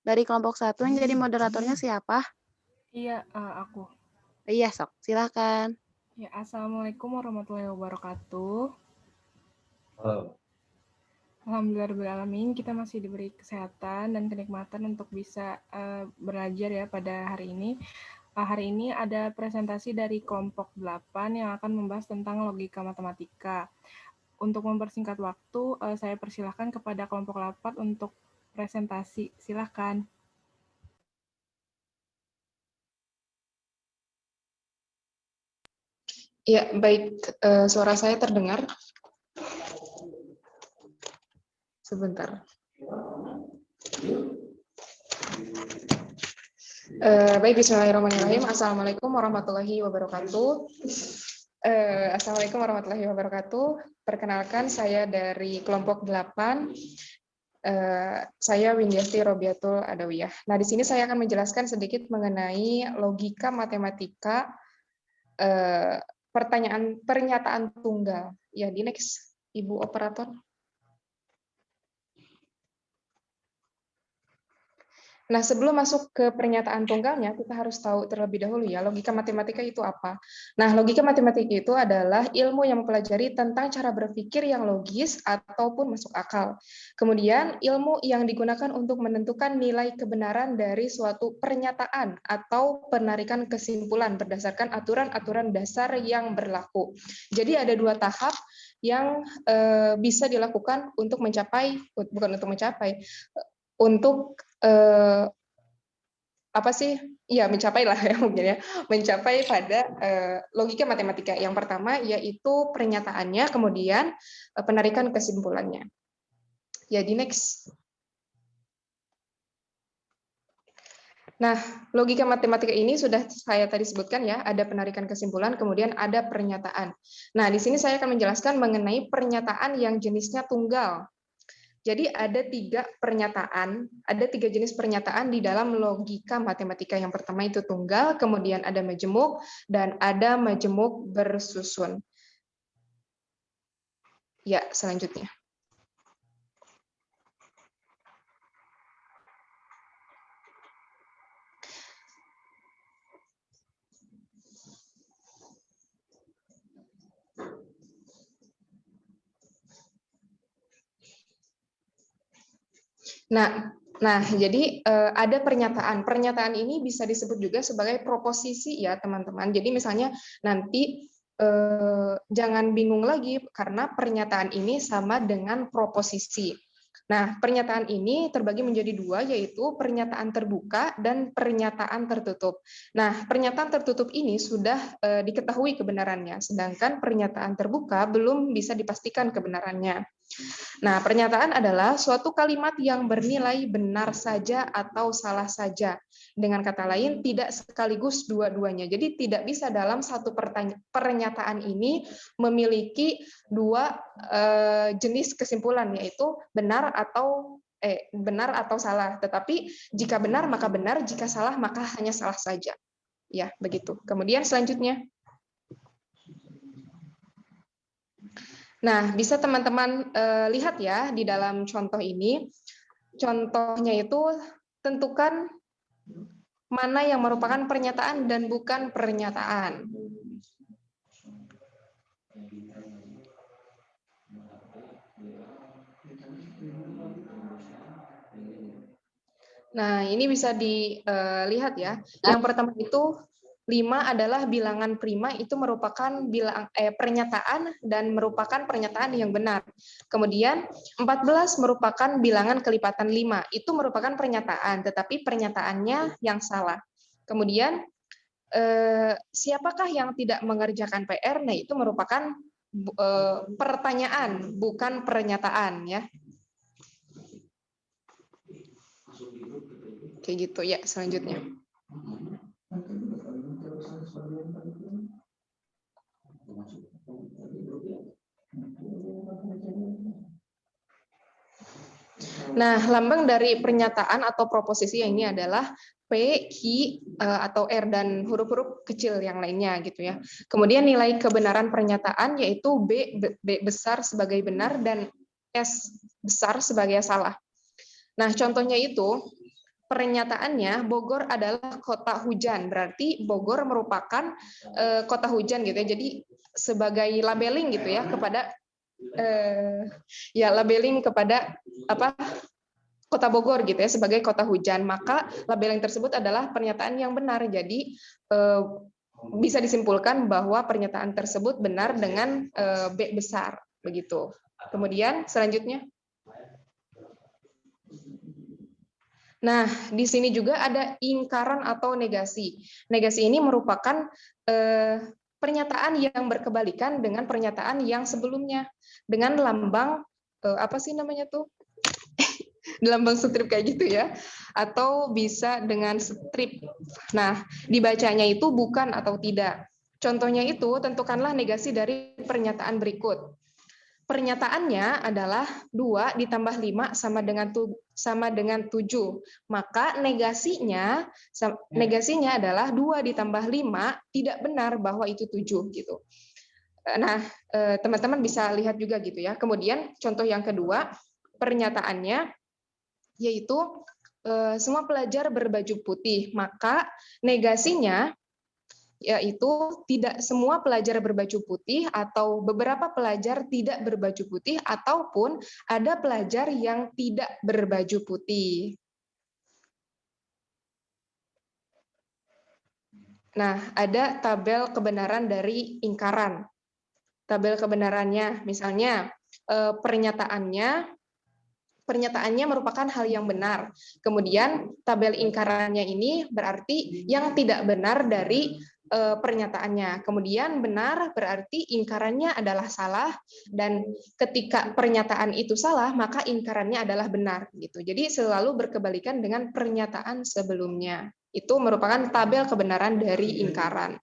Dari kelompok satu yang jadi moderatornya siapa? Iya, aku. Iya, sok. Silakan. Ya, Assalamualaikum warahmatullahi wabarakatuh. Halo. Alhamdulillahirrahmanirrahim, kita masih diberi kesehatan dan kenikmatan untuk bisa belajar ya pada hari ini. Hari ini ada presentasi dari kelompok 8 yang akan membahas tentang logika matematika. Untuk mempersingkat waktu, saya persilahkan kepada kelompok 8 untuk presentasi. Silakan. Ya, baik. Suara saya terdengar? Sebentar. Baik, bismillahirrahmanirrahim. Assalamualaikum warahmatullahi wabarakatuh. Assalamualaikum warahmatullahi wabarakatuh. Perkenalkan, saya dari kelompok 8. Saya Windiasti Robiatul Adawiyah. Nah, di sini saya akan menjelaskan sedikit mengenai logika matematika pernyataan tunggal. Ya, di next, Ibu Operator. Nah, sebelum masuk ke pernyataan tunggalnya, kita harus tahu terlebih dahulu ya, logika matematika itu apa. Nah, logika matematika itu adalah ilmu yang mempelajari tentang cara berpikir yang logis ataupun masuk akal. Kemudian, ilmu yang digunakan untuk menentukan nilai kebenaran dari suatu pernyataan atau penarikan kesimpulan berdasarkan aturan-aturan dasar yang berlaku. Jadi ada dua tahap yang bisa dilakukan untuk apa sih? Ya, mencapai lah ya mungkin ya. Mencapai pada logika matematika. Yang pertama yaitu pernyataannya, kemudian penarikan kesimpulannya. Ya, di next. Nah, logika matematika ini sudah saya tadi sebutkan ya, ada penarikan kesimpulan, kemudian ada pernyataan. Nah, di sini saya akan menjelaskan mengenai pernyataan yang jenisnya tunggal. Jadi ada tiga jenis pernyataan di dalam logika matematika. Yang pertama itu tunggal, kemudian ada majemuk, dan ada majemuk bersusun. Ya, selanjutnya. Nah, jadi ada pernyataan. Pernyataan ini bisa disebut juga sebagai proposisi ya, teman-teman. Jadi misalnya nanti jangan bingung lagi karena pernyataan ini sama dengan proposisi. Nah, pernyataan ini terbagi menjadi dua, yaitu pernyataan terbuka dan pernyataan tertutup. Nah, pernyataan tertutup ini sudah diketahui kebenarannya, sedangkan pernyataan terbuka belum bisa dipastikan kebenarannya. Nah, pernyataan adalah suatu kalimat yang bernilai benar saja atau salah saja. Dengan kata lain, tidak sekaligus dua-duanya. Jadi tidak bisa dalam satu pernyataan ini memiliki dua jenis kesimpulan, yaitu benar atau salah. Tetapi jika benar maka benar, jika salah maka hanya salah saja. Ya, begitu. Kemudian selanjutnya. Nah, bisa teman-teman lihat ya di dalam contoh ini. Contohnya itu tentukan mana yang merupakan pernyataan dan bukan pernyataan. Nah, ini bisa dilihat ya. Yang pertama itu 5 adalah bilangan prima, itu merupakan pernyataan dan merupakan pernyataan yang benar. Kemudian 14 merupakan bilangan kelipatan 5, itu merupakan pernyataan, tetapi pernyataannya yang salah. Kemudian siapakah yang tidak mengerjakan PR? Nah, itu merupakan pertanyaan, bukan pernyataan ya. Kayak gitu ya, selanjutnya. Nah, lambang dari pernyataan atau proposisi ini adalah P, Q, atau R, dan huruf-huruf kecil yang lainnya gitu ya. Kemudian nilai kebenaran pernyataan yaitu B besar sebagai benar dan S besar sebagai salah. Nah, contohnya itu pernyataannya Bogor adalah kota hujan, berarti Bogor merupakan kota hujan gitu ya. Jadi sebagai labeling gitu ya kepada labeling kepada apa Kota Bogor gitu ya sebagai kota hujan, maka labeling tersebut adalah pernyataan yang benar. Jadi bisa disimpulkan bahwa pernyataan tersebut benar dengan B besar begitu. Kemudian selanjutnya, nah di sini juga ada ingkaran atau negasi. Negasi ini merupakan pernyataan yang berkebalikan dengan pernyataan yang sebelumnya dengan lambang apa sih namanya tuh? Lambang strip kayak gitu ya, atau bisa dengan strip. Nah, dibacanya itu bukan atau tidak. Contohnya itu, tentukanlah negasi dari pernyataan berikut. Pernyataannya adalah 2 ditambah 5 sama dengan 7. Maka negasinya adalah 2 ditambah 5 tidak benar bahwa itu 7 gitu. Nah, teman-teman bisa lihat juga gitu ya. Kemudian contoh yang kedua, pernyataannya yaitu semua pelajar berbaju putih, maka negasinya yaitu tidak semua pelajar berbaju putih atau beberapa pelajar tidak berbaju putih ataupun ada pelajar yang tidak berbaju putih. Nah, ada tabel kebenaran dari ingkaran. Tabel kebenarannya misalnya Pernyataannya merupakan hal yang benar. Kemudian tabel ingkarannya ini berarti yang tidak benar dari pernyataannya. Kemudian benar berarti ingkarannya adalah salah, dan ketika pernyataan itu salah maka ingkarannya adalah benar gitu. Jadi selalu berkebalikan dengan pernyataan sebelumnya. Itu merupakan tabel kebenaran dari ingkaran.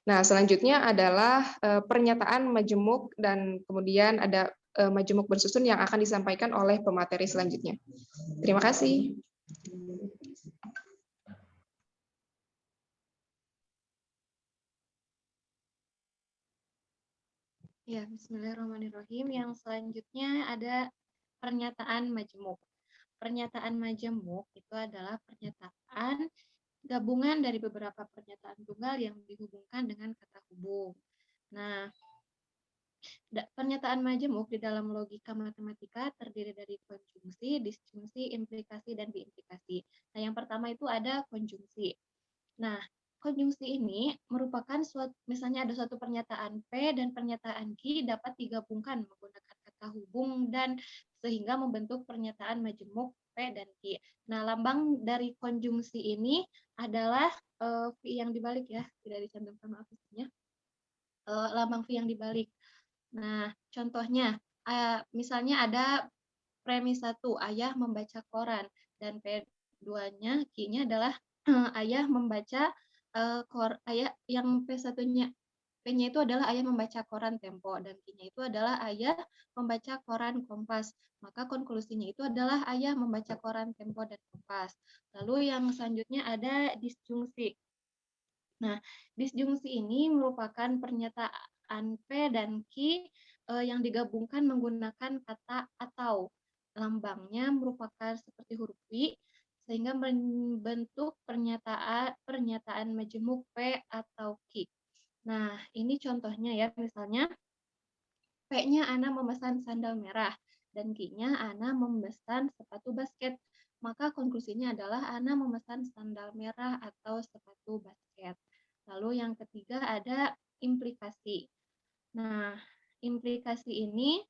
Nah, selanjutnya adalah pernyataan majemuk dan kemudian ada majemuk bersusun yang akan disampaikan oleh pemateri selanjutnya. Terima kasih. Ya, bismillahirrahmanirrahim. Yang selanjutnya ada pernyataan majemuk. Pernyataan majemuk itu adalah pernyataan gabungan dari beberapa pernyataan tunggal yang dihubungkan dengan kata hubung. Nah, pernyataan majemuk di dalam logika matematika terdiri dari konjungsi, disjungsi, implikasi, dan biimplikasi. Nah, yang pertama itu ada konjungsi. Nah, konjungsi ini merupakan misalnya ada suatu pernyataan P dan pernyataan Q dapat digabungkan menggunakan kata hubung dan sehingga membentuk pernyataan majemuk P dan Q. Nah, lambang dari konjungsi ini adalah V yang dibalik ya, tidak dicantumkan maafnya. Lambang V yang dibalik. Nah, contohnya, misalnya ada premis 1, ayah membaca koran, dan P2-nya, Q-nya adalah ayah membaca ayah yang P1-nya, P-nya itu adalah ayah membaca koran Tempo, dan Q-nya itu adalah ayah membaca koran Kompas. Maka konklusinya itu adalah ayah membaca koran Tempo dan Kompas. Lalu yang selanjutnya ada disjungsi. Nah, disjungsi ini merupakan pernyataan P dan Q yang digabungkan menggunakan kata atau. Lambangnya merupakan seperti huruf I, sehingga membentuk pernyataan majemuk P atau Q. Nah, ini contohnya ya, misalnya P-nya Ana memesan sandal merah, dan Q-nya Ana memesan sepatu basket. Maka konklusinya adalah Ana memesan sandal merah atau sepatu basket. Lalu yang ketiga ada implikasi. Nah, implikasi ini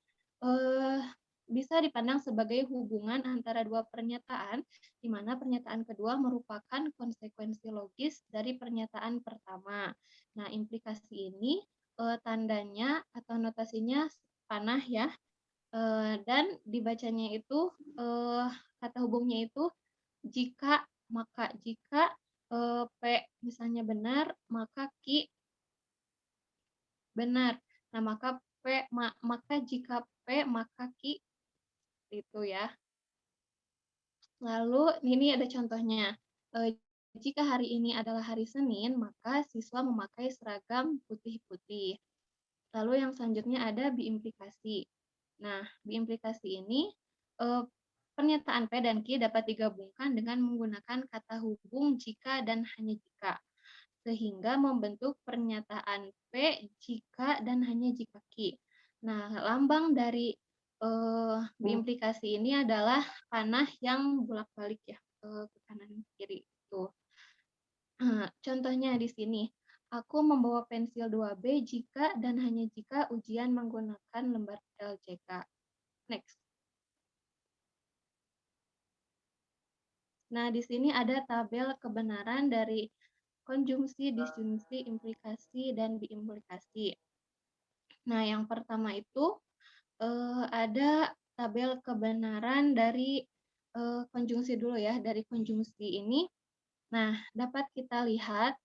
bisa dipandang sebagai hubungan antara dua pernyataan, di mana pernyataan kedua merupakan konsekuensi logis dari pernyataan pertama. Nah, implikasi ini tandanya atau notasinya panah ya, dan dibacanya itu kata hubungnya itu jika, maka. Jika P misalnya benar, maka Q benar. Nah, maka jika P, maka Q, itu ya. Lalu ini ada contohnya. Jika hari ini adalah hari Senin, maka siswa memakai seragam putih-putih. Lalu yang selanjutnya ada biimplikasi. Nah, biimplikasi ini pernyataan P dan Q dapat digabungkan dengan menggunakan kata hubung jika dan hanya jika, sehingga membentuk pernyataan P jika dan hanya jika Q. Nah, lambang dari biimplikasi ini adalah panah yang bolak-balik ya, ke kanan kiri itu. Contohnya di sini, aku membawa pensil 2B jika dan hanya jika ujian menggunakan lembar LCK. Next. Nah, di sini ada tabel kebenaran dari konjungsi, disjungsi, implikasi, dan biimplikasi. Nah, yang pertama itu ada tabel kebenaran dari konjungsi dulu ya. Dari konjungsi ini, nah dapat kita lihat,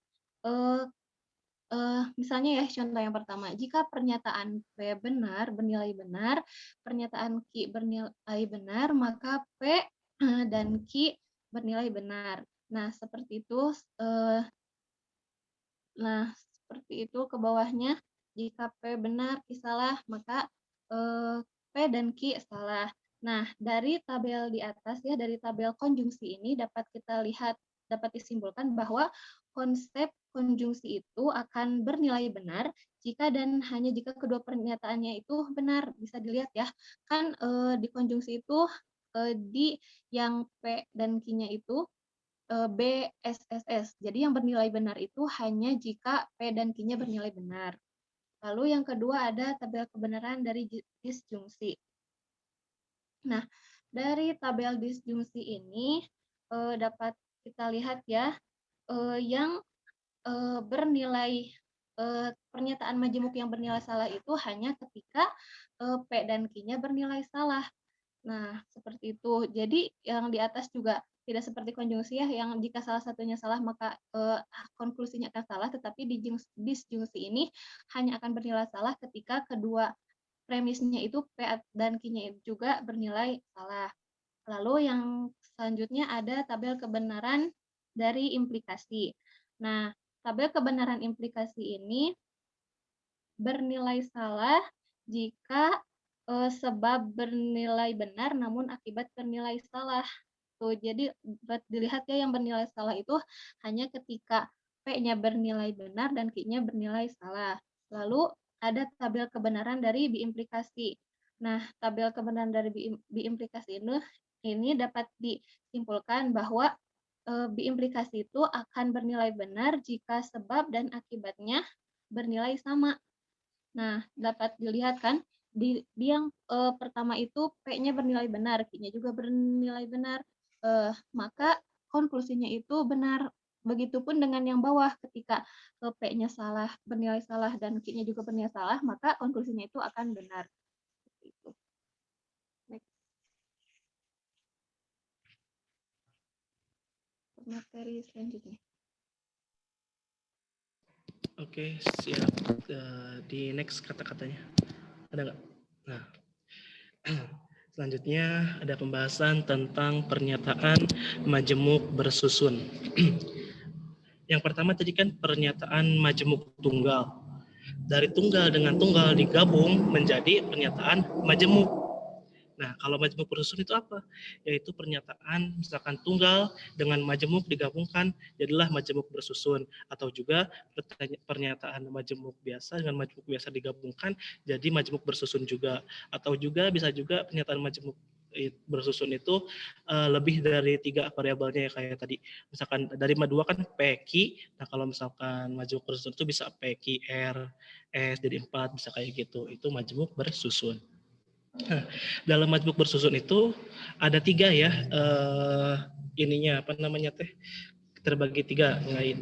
misalnya ya contoh yang pertama, jika pernyataan P benar, bernilai benar, pernyataan Q bernilai benar, maka P dan Q bernilai benar. Nah, seperti itu. Seperti itu ke bawahnya. Jika P benar, Q salah, maka P dan Q salah. Nah, dari tabel di atas ya, dari tabel konjungsi ini dapat kita lihat, dapat disimpulkan bahwa konsep konjungsi itu akan bernilai benar jika dan hanya jika kedua pernyataannya itu benar. Bisa dilihat ya, kan di konjungsi itu di yang P dan Q-nya itu BSSS. Jadi yang bernilai benar itu hanya jika P dan Q-nya bernilai benar. Lalu yang kedua ada tabel kebenaran dari disjungsi. Nah, dari tabel disjungsi ini dapat kita lihat ya, yang bernilai pernyataan majemuk yang bernilai salah itu hanya ketika P dan Q-nya bernilai salah. Nah, seperti itu. Jadi yang di atas juga tidak seperti konjungsi ya, yang jika salah satunya salah maka konklusinya akan salah, tetapi di disjungsi ini hanya akan bernilai salah ketika kedua premisnya itu P dan Q-nya juga bernilai salah. Lalu yang selanjutnya ada tabel kebenaran dari implikasi. Nah, tabel kebenaran implikasi ini bernilai salah jika sebab bernilai benar namun akibat bernilai salah. Tuh, jadi dilihat ya yang bernilai salah itu hanya ketika P-nya bernilai benar dan Q-nya bernilai salah. Lalu ada tabel kebenaran dari biimplikasi. Nah, tabel kebenaran dari biimplikasi ini dapat disimpulkan bahwa biimplikasi itu akan bernilai benar jika sebab dan akibatnya bernilai sama. Nah, dapat dilihat kan di yang pertama itu P-nya bernilai benar, Q-nya juga bernilai benar. Maka konklusinya itu benar. Begitupun dengan yang bawah, ketika P-nya salah, bernilai salah, dan Q-nya juga bernilai salah, maka konklusinya itu akan benar. Itu. Next. Materi selanjutnya. Oke, siap. Di next kata-katanya. Ada nggak? Nah, selanjutnya ada pembahasan tentang pernyataan majemuk bersusun. Yang pertama tadi kan pernyataan majemuk tunggal. Dari tunggal dengan tunggal digabung menjadi pernyataan majemuk. Nah, kalau majemuk bersusun itu apa? Yaitu pernyataan misalkan tunggal dengan majemuk digabungkan jadilah majemuk bersusun, atau juga pernyataan majemuk biasa dengan majemuk biasa digabungkan jadi majemuk bersusun juga, atau juga bisa juga pernyataan majemuk bersusun itu lebih dari 3 variabelnya ya, kayak tadi misalkan dari dua kan PQ. Nah, kalau misalkan majemuk bersusun itu bisa PQ R S jadi 4, bisa kayak gitu. Itu majemuk bersusun. Nah, dalam majemuk bersusun itu ada 3 ya, ininya apa namanya teh, terbagi 3 nilai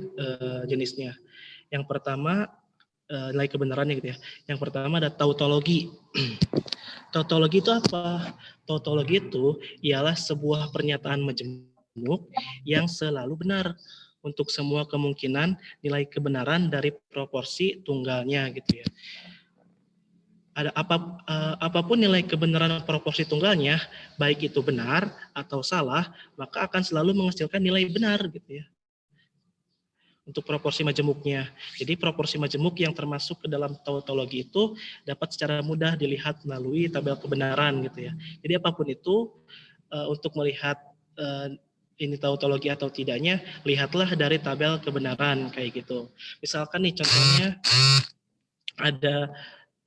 jenisnya. Yang pertama nilai kebenarannya gitu ya. Yang pertama ada tautologi. Tautologi itu apa? Tautologi itu ialah sebuah pernyataan majemuk yang selalu benar untuk semua kemungkinan nilai kebenaran dari proporsi tunggalnya gitu ya. Ada apapun nilai kebenaran proporsi tunggalnya, baik itu benar atau salah, maka akan selalu menghasilkan nilai benar gitu ya. Untuk proporsi majemuknya. Jadi proporsi majemuk yang termasuk ke dalam tautologi itu dapat secara mudah dilihat melalui tabel kebenaran gitu ya. Jadi apapun itu untuk melihat ini tautologi atau tidaknya, lihatlah dari tabel kebenaran kayak gitu. Misalkan nih contohnya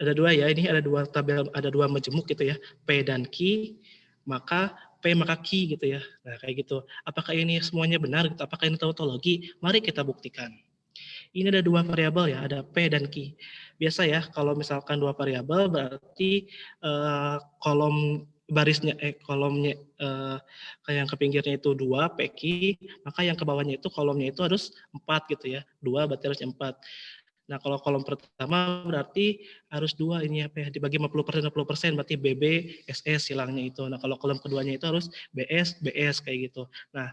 ada dua ya, ini ada dua tabel, ada dua majemuk gitu ya, P dan Q, maka P maka Q gitu ya. Nah kayak gitu. Apakah ini semuanya benar gitu? Apakah ini tautologi? Mari kita buktikan. Ini ada dua variabel ya, ada P dan Q. Biasa ya, kalau misalkan dua variabel berarti kolom barisnya kolomnya yang ke pinggirnya itu 2 PQ, maka yang ke bawahnya itu kolomnya itu harus 4 gitu ya. 2 berarti harus 4. Nah, kalau kolom pertama berarti harus 2 ini apa ya, dibagi 50% berarti BB SS silangnya itu. Nah, kalau kolom keduanya itu harus BS kayak gitu. Nah,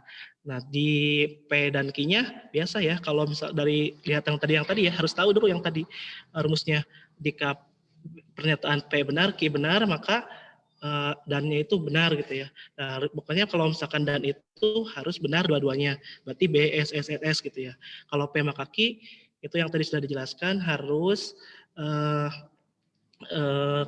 di P dan Q-nya biasa ya, kalau misal dari lihat yang tadi ya, harus tahu dulu yang tadi rumusnya. Jika pernyataan P benar, Q benar, maka dan-nya itu benar gitu ya. Nah, pokoknya kalau misalkan dan itu harus benar dua-duanya. Berarti BSSS gitu ya. Kalau P maka Q itu yang tadi sudah dijelaskan harus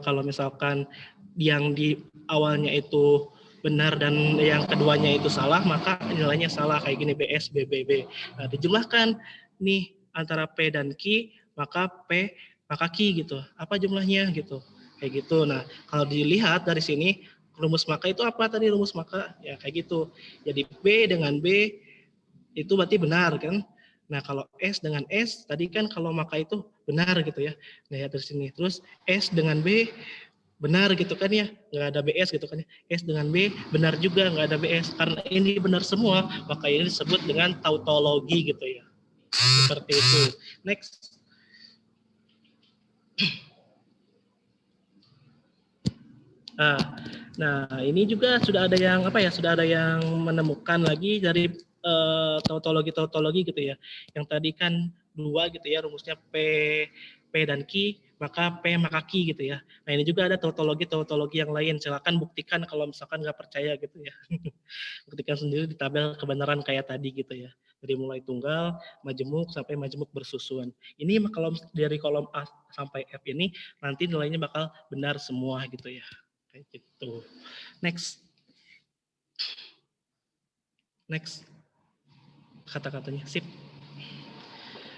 kalau misalkan yang di awalnya itu benar dan yang keduanya itu salah, maka nilainya salah kayak gini BS BBB. Nah, dijumlahkan nih antara P dan Q, maka P maka Q gitu. Apa jumlahnya gitu. Kayak gitu. Nah, kalau dilihat dari sini rumus maka itu apa tadi rumus maka? Ya kayak gitu. Jadi B dengan B itu berarti benar kan? Nah, kalau S dengan S, tadi kan kalau maka itu benar gitu ya. Nah, ya dari sini. Terus S dengan B, benar gitu kan ya. Nggak ada BS gitu kan ya. S dengan B, benar juga nggak ada BS. Karena ini benar semua, maka ini disebut dengan tautologi gitu ya. Seperti itu. Next. Nah, ini juga sudah ada yang sudah ada yang menemukan lagi dari tautologi gitu ya. Yang tadi kan 2 gitu ya, rumusnya P dan Q, maka P maka Q gitu ya. Nah, ini juga ada tautologi yang lain. Silakan buktikan kalau misalkan nggak percaya gitu ya. Buktikan sendiri di tabel kebenaran kayak tadi gitu ya. Dari mulai tunggal, majemuk sampai majemuk bersusun. Ini kalau dari kolom A sampai F ini nanti nilainya bakal benar semua gitu ya. Kayak gitu. Next. Kata-katanya sip.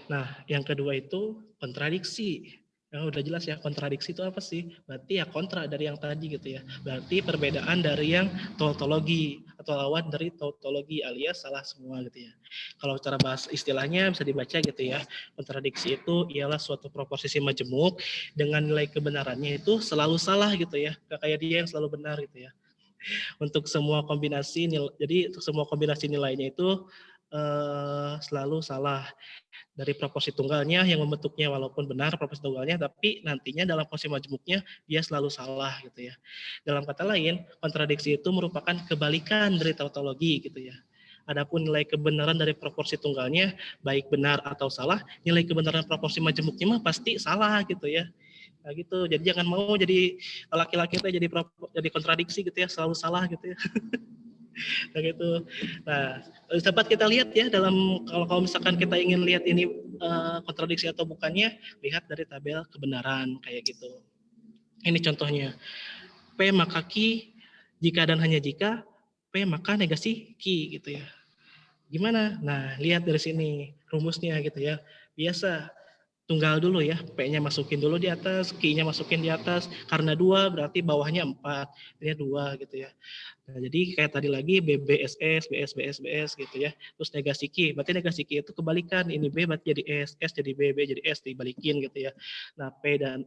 Nah, yang kedua itu kontradiksi. Udah jelas ya, kontradiksi itu apa sih? Berarti ya kontra dari yang tadi gitu ya. Berarti perbedaan dari yang tautologi atau lawan dari tautologi alias salah semua gitu ya. Kalau cara bahas istilahnya bisa dibaca gitu ya. Kontradiksi itu ialah suatu proposisi majemuk dengan nilai kebenarannya itu selalu salah gitu ya. Kayak dia yang selalu benar gitu ya. Untuk semua kombinasi nilai, jadi untuk semua kombinasi nilainya itu selalu salah. Dari proporsi tunggalnya yang membentuknya walaupun benar proporsi tunggalnya, tapi nantinya dalam posisi majemuknya dia selalu salah gitu ya. Dalam kata lain, kontradiksi itu merupakan kebalikan dari tautologi gitu ya. Adapun nilai kebenaran dari proporsi tunggalnya baik benar atau salah, nilai kebenaran proporsi majemuknya mah pasti salah gitu ya. Nah gitu, jadi jangan mau jadi laki-laki itu jadi kontradiksi gitu ya, selalu salah gitu ya. Nah gitu. Nah, dapat kita lihat ya dalam kalau misalkan kita ingin lihat ini kontradiksi atau bukannya, lihat dari tabel kebenaran kayak gitu. Ini contohnya. P maka Q, jika dan hanya jika, P maka negasi Q gitu ya. Gimana? Nah, lihat dari sini rumusnya gitu ya. Biasa tunggal dulu ya, P-nya masukin dulu di atas, Q-nya masukin di atas, karena 2 berarti bawahnya 4, ini 2 gitu ya. Nah, jadi kayak tadi lagi BBSS, BS gitu ya, terus negasi Q, berarti negasi Q itu kebalikan, ini B berarti jadi S, S jadi B, B jadi S, dibalikin gitu ya. Nah, P dan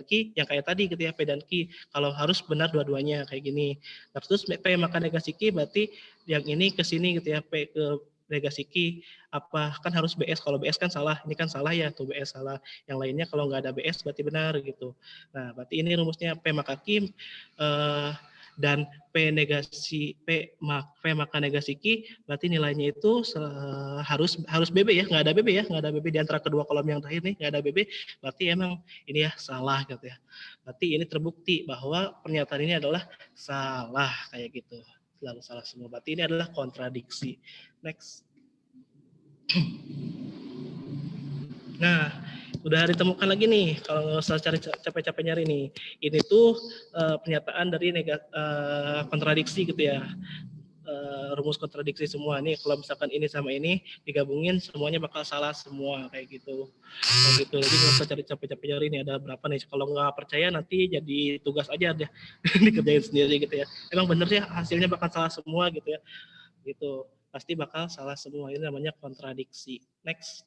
Q, yang kayak tadi gitu ya, P dan Q, kalau harus benar dua-duanya kayak gini. Nah, terus P maka negasi Q berarti yang ini ke sini gitu ya, P ke negasi Q, apa kan harus BS, kalau BS kan salah, ini kan salah ya, tuh BS salah, yang lainnya kalau nggak ada BS berarti benar gitu. Nah, berarti ini rumusnya P maka Q dan P maka negasi Q, berarti nilainya itu harus BB ya, nggak ada BB ya, nggak ada BB di antara kedua kolom yang terakhir nih, nggak ada BB, berarti emang ini ya salah gitu ya. Berarti ini terbukti bahwa pernyataan ini adalah salah kayak gitu, selalu salah semua. Berarti ini adalah kontradiksi. Next. Nah, Udah ditemukan lagi nih, kalau nggak usah cari capek-capek nyari nih. Ini tuh pernyataan dari kontradiksi gitu ya. Rumus kontradiksi semua nih, kalau misalkan ini sama ini digabungin semuanya bakal salah semua kayak gitu. Kayak gitu. Jadi nggak usah cari capek-capek nyari nih ada berapa nih. Kalau nggak percaya nanti jadi tugas aja deh dikerjain sendiri gitu ya. Emang bener ya hasilnya bakal salah semua gitu ya. Gitu. Pasti bakal salah semua. Ini namanya kontradiksi. Next.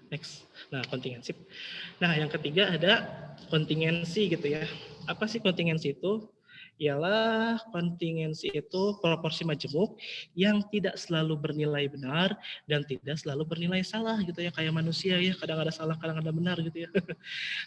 Next. Nah, kontingensi. Nah, yang ketiga ada kontingensi gitu ya. Apa sih kontingensi itu? Ialah kontingensi itu proporsi majemuk yang tidak selalu bernilai benar dan tidak selalu bernilai salah gitu ya, kayak manusia ya, kadang ada salah kadang ada benar gitu ya.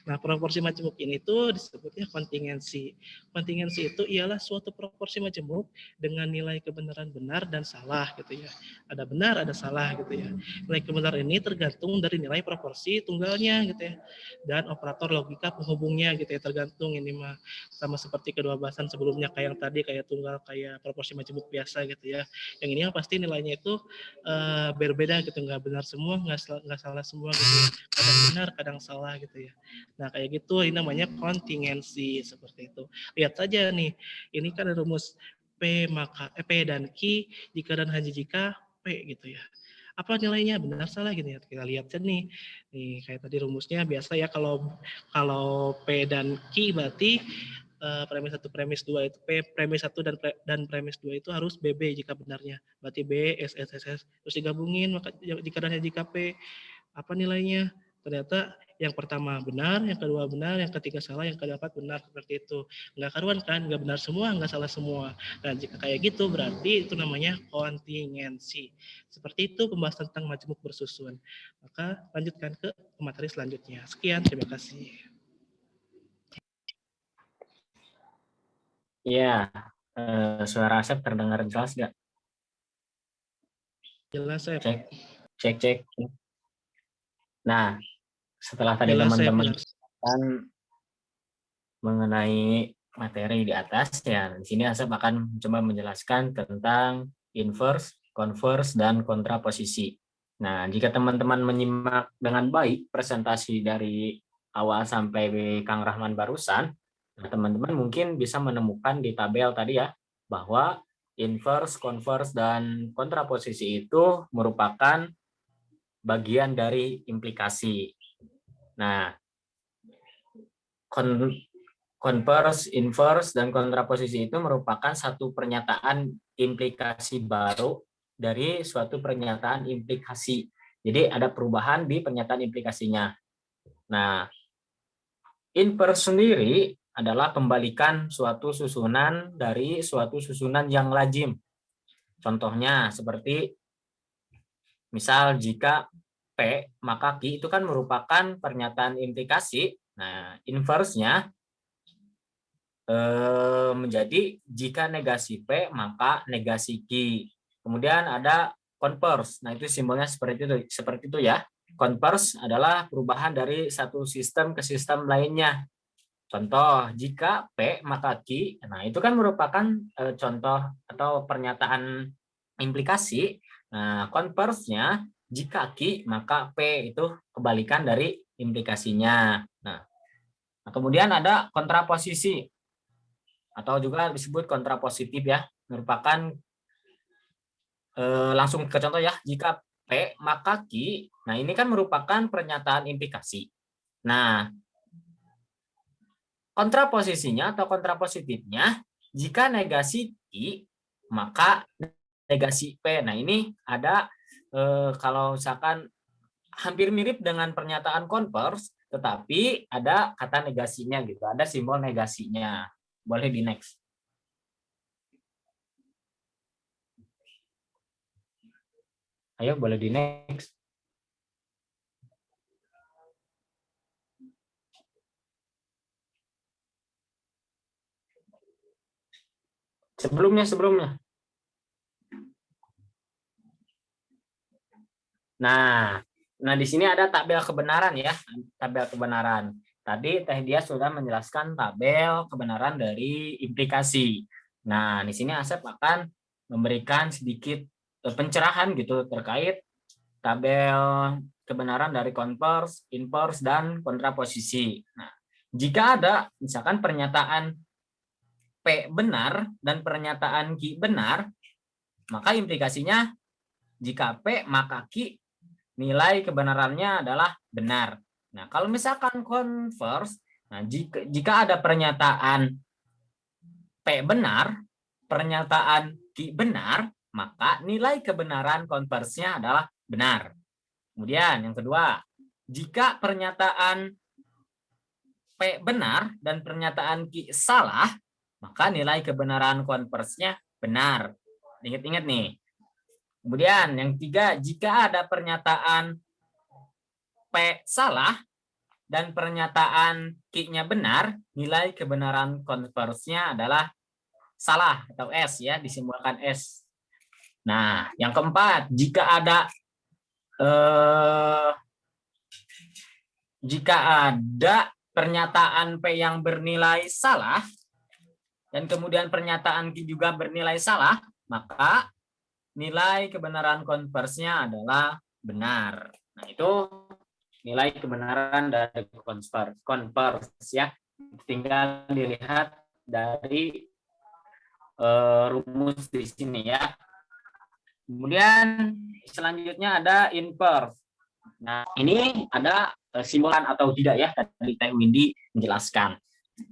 Nah, proporsi majemuk ini tuh disebutnya kontingensi. Kontingensi itu ialah suatu proporsi majemuk dengan nilai kebenaran benar dan salah gitu ya. Ada benar, ada salah gitu ya. Nilai kebenaran ini tergantung dari nilai proporsi tunggalnya gitu ya. Dan operator logika penghubungnya gitu ya, tergantung ini mah sama seperti kedua bahasan sebelumnya kayak yang tadi kayak tunggal kayak proporsi majemuk biasa gitu ya. Yang ini yang pasti nilainya itu berbeda gitu, nggak benar semua, nggak salah semua gitu ya. Kadang benar, kadang salah gitu ya. Nah kayak gitu ini namanya kontingensi seperti itu. Lihat saja nih, ini kan ada rumus P maka P dan Q jika dan hanya jika P gitu ya. Apa nilainya benar salah gitu ya, kita lihat aja nih kayak tadi rumusnya biasa ya, kalau P dan Q berarti premis 1 premis 2 itu P premis 1 dan premis 2 itu harus BB jika benarnya, berarti B S terus digabungin maka jika dan jika P apa nilainya, ternyata yang pertama benar, yang kedua benar, yang ketiga salah, yang keempat benar, seperti itu. Nggak karuan kan, nggak benar semua, nggak salah semua. Nah jika kayak gitu berarti itu namanya kontingensi. Seperti itu pembahasan tentang majemuk bersusun. Maka lanjutkan ke materi selanjutnya. Sekian, terima kasih. Iya, suara Asep terdengar jelas nggak? Jelas ya. Cek. Nah, setelah tadi Jelas, teman-teman kan mengenai materi di atas, ya di sini Asep akan coba menjelaskan tentang inverse, converse, dan kontraposisi. Nah, jika teman-teman menyimak dengan baik presentasi dari awal sampai Kang Rahman barusan, teman-teman mungkin bisa menemukan di tabel tadi ya, bahwa inverse, converse, dan kontraposisi itu merupakan bagian dari implikasi. Nah, converse, inverse, dan kontraposisi itu merupakan satu pernyataan implikasi baru dari suatu pernyataan implikasi. Jadi ada perubahan di pernyataan implikasinya. Nah, inverse sendiri adalah pembalikan suatu susunan dari suatu susunan yang lazim. Contohnya seperti misal jika P maka Q itu kan merupakan pernyataan implikasi. Nah, inverse-nya menjadi jika negasi P maka negasi Q. Kemudian ada converse. Nah, itu simbolnya seperti itu ya. Converse adalah perubahan dari satu sistem ke sistem lainnya. Contoh, jika P maka Q, nah itu kan merupakan contoh atau pernyataan implikasi. Nah, converse-nya jika Q maka P itu kebalikan dari implikasinya. Nah, kemudian ada kontraposisi atau juga disebut kontrapositif ya, merupakan langsung ke contoh ya, jika P maka Q. Nah, ini kan merupakan pernyataan implikasi. Nah, kontraposisinya atau kontrapositifnya, jika negasi Q, maka negasi P. Nah, ini ada kalau misalkan hampir mirip dengan pernyataan converse, tetapi ada kata negasinya gitu, ada simbol negasinya. Boleh di next. Ayo, boleh di next. Sebelumnya. Nah, di sini ada tabel kebenaran ya, tabel kebenaran. Tadi Teh Dia sudah menjelaskan tabel kebenaran dari implikasi. Nah, di sini Asep akan memberikan sedikit pencerahan gitu terkait tabel kebenaran dari converse, inverse, dan kontraposisi. Nah, jika ada misalkan pernyataan P benar dan pernyataan Q benar, maka implikasinya jika P maka Q nilai kebenarannya adalah benar. Nah, kalau misalkan converse, nah jika ada pernyataan P benar, pernyataan Q benar, maka nilai kebenaran converse-nya adalah benar. Kemudian yang kedua, jika pernyataan P benar dan pernyataan Q salah, maka nilai kebenaran converse-nya benar. Ingat-ingat nih. Kemudian yang ketiga, jika ada pernyataan P salah dan pernyataan Q-nya benar, nilai kebenaran converse-nya adalah salah atau S ya, disimbolkan S. Nah, yang keempat, jika ada pernyataan P yang bernilai salah dan kemudian pernyataan Q juga bernilai salah, maka nilai kebenaran converse-nya adalah benar. Nah, itu nilai kebenaran dari converse ya. Tinggal dilihat dari rumus di sini ya. Kemudian selanjutnya ada inverse. Nah, ini ada simbolan atau tidak ya, tadi Teh Windy menjelaskan.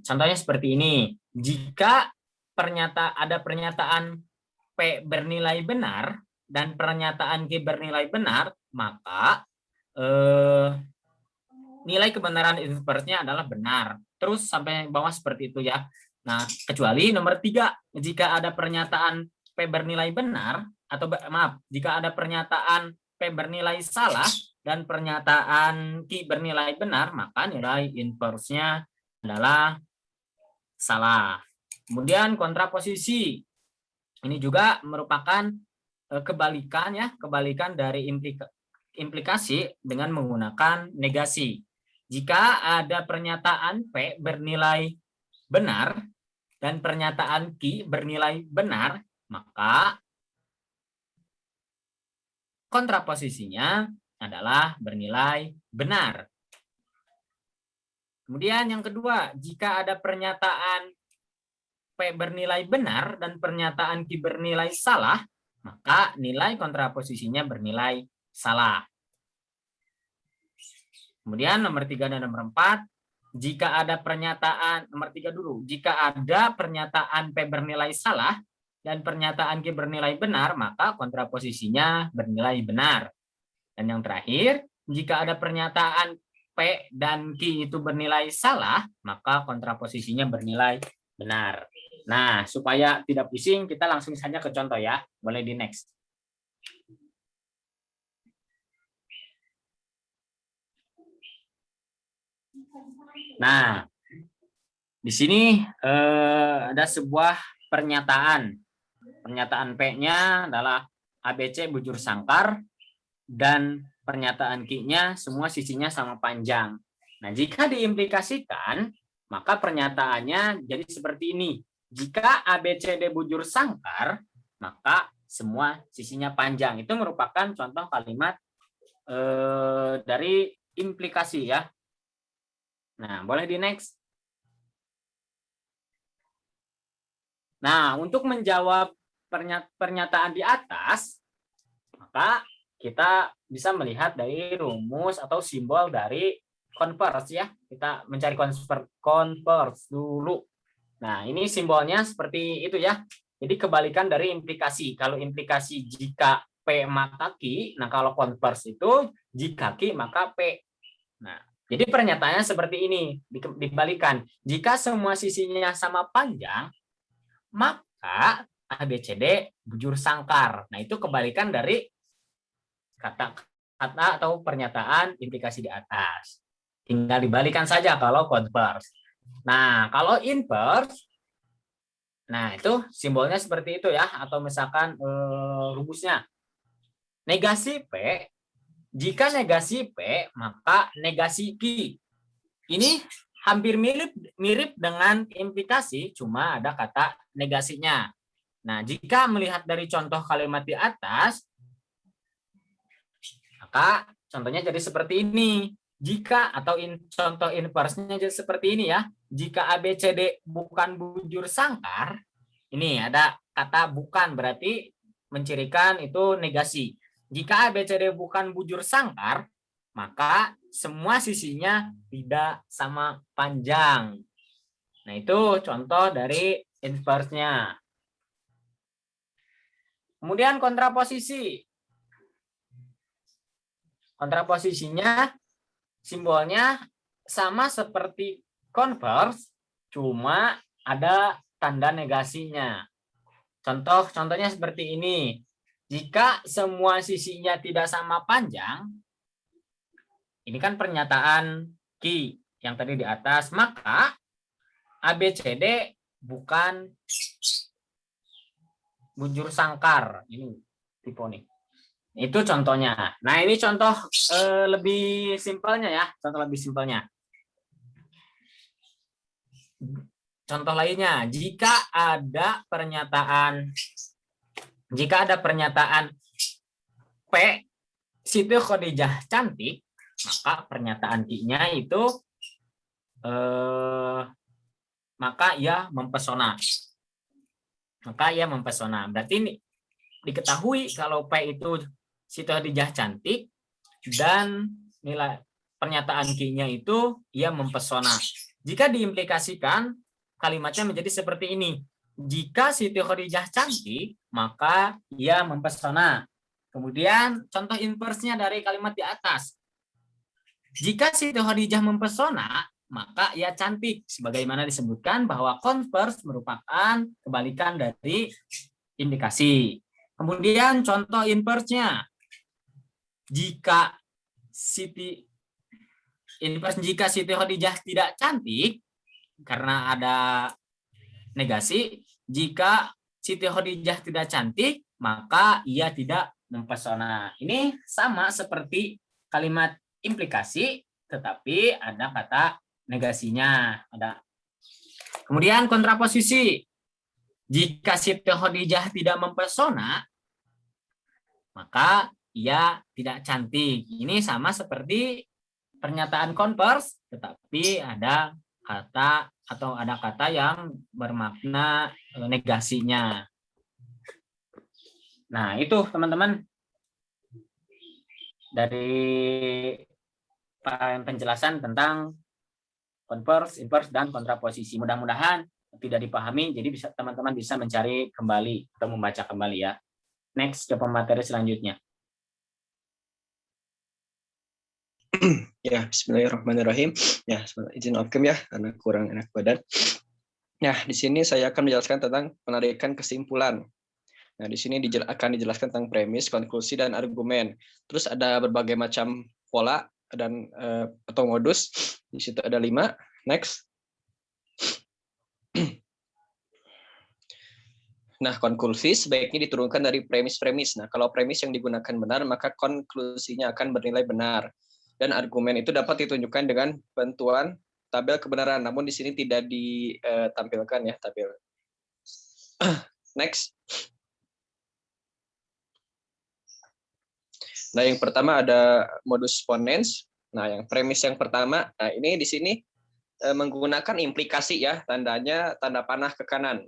Contohnya seperti ini. Jika ada pernyataan P bernilai benar dan pernyataan Q bernilai benar, maka nilai kebenaran inverse-nya adalah benar. Terus sampai bawah seperti itu ya. Nah, kecuali nomor 3, jika ada pernyataan P bernilai benar, atau maaf, jika ada pernyataan P bernilai salah dan pernyataan Q bernilai benar, maka nilai inverse-nya adalah salah. Kemudian kontraposisi. Ini juga merupakan kebalikan ya, kebalikan dari implikasi dengan menggunakan negasi. Jika ada pernyataan P bernilai benar dan pernyataan Q bernilai benar, maka kontraposisinya adalah bernilai benar. Kemudian yang kedua, jika ada pernyataan P bernilai benar dan pernyataan Q bernilai salah, maka nilai kontraposisinya bernilai salah. Kemudian nomor 3 dan nomor 4, jika ada pernyataan, nomor 3 dulu, jika ada pernyataan P bernilai salah dan pernyataan Q bernilai benar, maka kontraposisinya bernilai benar. Dan yang terakhir, jika ada pernyataan P dan Q itu bernilai salah, maka kontraposisinya bernilai benar. Nah, supaya tidak pusing, kita langsung saja ke contoh ya. Boleh di next. Nah, di sini ada sebuah pernyataan. Pernyataan P-nya adalah ABC bujur sangkar dan pernyataan Q-nya semua sisinya sama panjang. Nah, jika diimplikasikan, maka pernyataannya jadi seperti ini. Jika ABCD bujur sangkar, maka semua sisinya panjang. Itu merupakan contoh kalimat dari implikasi ya. Nah, boleh di next. Nah, untuk menjawab pernyataan di atas, maka kita bisa melihat dari rumus atau simbol dari converse ya. Kita mencari converse dulu. Nah, ini simbolnya seperti itu ya. Jadi kebalikan dari implikasi. Kalau implikasi jika P maka Q, nah kalau converse itu jika Q maka P. Nah, jadi pernyataannya seperti ini, dibalikan. Jika semua sisinya sama panjang, maka ABCD bujur sangkar. Nah, itu kebalikan dari kata-kata atau pernyataan implikasi di atas. Tinggal dibalikan saja kalau converse. Nah, kalau inverse, nah itu simbolnya seperti itu ya, atau misalkan rumusnya. Negasi P, jika negasi P, maka negasi Q. Ini hampir mirip dengan implikasi, cuma ada kata negasinya. Nah, jika melihat dari contoh kalimat di atas, maka maka contohnya jadi seperti ini. Jika atau contoh inverse-nya jadi seperti ini ya. Jika ABCD bukan bujur sangkar, ini ada kata bukan berarti mencirikan itu negasi. Jika ABCD bukan bujur sangkar, maka semua sisinya tidak sama panjang. Nah, itu contoh dari inverse-nya. Kemudian kontraposisi. Kontraposisinya simbolnya sama seperti converse, cuma ada tanda negasinya. Contohnya seperti ini. Jika semua sisinya tidak sama panjang, ini kan pernyataan Ki yang tadi di atas, maka ABCD bukan bujur sangkar. Ini tipe nih. Itu contohnya. Nah, ini contoh lebih simpelnya ya. Contoh lebih simpelnya. Contoh lainnya, jika ada pernyataan P, Siti Khadijah cantik, maka pernyataan Q-nya itu maka ia mempesona. Berarti ini diketahui kalau P itu Siti Khadijah cantik dan nilai pernyataan Q-nya itu ia mempesona. Jika diimplikasikan, kalimatnya menjadi seperti ini. Jika Siti Khadijah cantik, maka ia mempesona. Kemudian contoh inverse-nya dari kalimat di atas. Jika Siti Khadijah mempesona, maka ia cantik. Sebagaimana disebutkan bahwa converse merupakan kebalikan dari indikasi. Kemudian contoh inverse-nya. Jika Siti Khadijah tidak cantik, karena ada negasi, jika Siti Khadijah tidak cantik, maka ia tidak mempesona. Ini sama seperti kalimat implikasi, tetapi ada kata negasinya. Kemudian kontraposisi. Jika Siti Khadijah tidak mempesona, maka ia tidak cantik. Ini sama seperti pernyataan converse, tetapi ada kata atau ada kata yang bermakna negasinya. Nah, itu teman-teman dari penjelasan tentang converse, inverse, dan kontraposisi. Mudah-mudahan tidak dipahami, jadi teman-teman bisa mencari kembali atau membaca kembali ya. Next ke pemateri selanjutnya. Ya, bismillahirrahmanirrahim. Ya, izin maafkan ya, karena kurang enak badan. Nah, di sini saya akan menjelaskan tentang penarikan kesimpulan. Nah, di sini akan dijelaskan tentang premis, konklusi, dan argumen. Terus ada berbagai macam pola dan atau modus. Di situ ada 5. Next. Nah, konklusi sebaiknya diturunkan dari premis-premis. Nah, kalau premis yang digunakan benar, maka konklusinya akan bernilai benar. Dan argumen itu dapat ditunjukkan dengan bantuan tabel kebenaran, namun di sini tidak ditampilkan ya tabel. Next. Nah, yang pertama ada modus ponens. Nah, yang premis yang pertama, nah ini di sini menggunakan implikasi ya, tandanya tanda panah ke kanan.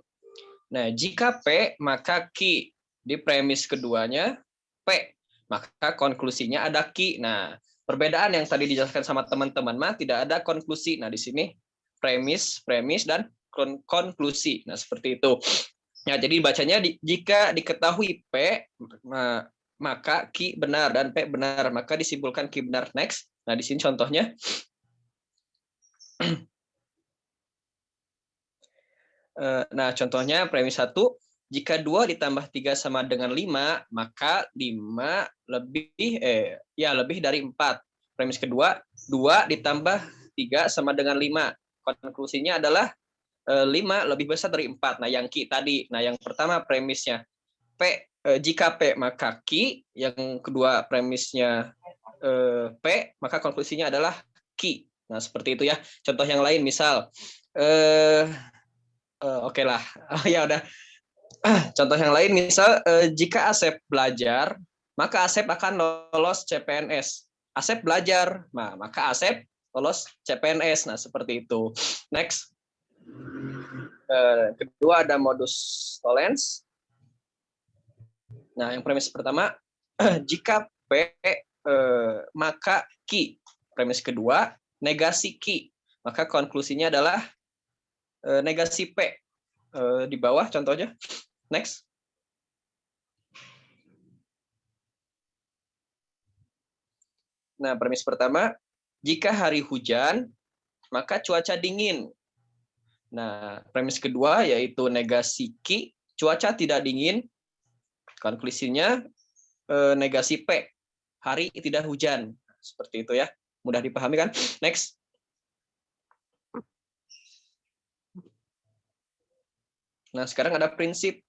Nah, jika P maka Q. Di premis keduanya P, maka konklusinya ada Q. Nah, perbedaan yang tadi dijelaskan sama teman-teman mah tidak ada konklusi. Nah, di sini premis, dan konklusi. Nah, seperti itu. Nah, jadi bacanya jika diketahui P maka Q benar dan P benar, maka disimpulkan Q benar. Next. Nah, di sini contohnya. Nah, contohnya premis 1, jika 2 ditambah 3 sama dengan 5, maka 5 lebih dari 4. Premis kedua, 2 ditambah 3 sama dengan 5. Konklusinya adalah 5 lebih besar dari 4. Nah, yang Q tadi. Nah, yang pertama premisnya P, jika P maka Q, yang kedua premisnya P, maka konklusinya adalah Q. Nah, seperti itu ya. Contoh yang lain misal oke lah. Ya udah. Contoh yang lain misal jika Asep belajar maka Asep akan lolos CPNS. Asep belajar, nah, maka Asep lolos CPNS. Nah, seperti itu. Next. Kedua ada modus tollens. Nah, yang premis pertama, jika P maka Q. Premis kedua, negasi Q. Maka konklusinya adalah negasi P. Di bawah contohnya. Next. Nah, premis pertama, jika hari hujan, maka cuaca dingin. Nah, premis kedua yaitu negasi Q, cuaca tidak dingin. Konklusinya negasi P, hari tidak hujan. Seperti itu ya. Mudah dipahami kan? Next. Nah, sekarang ada prinsip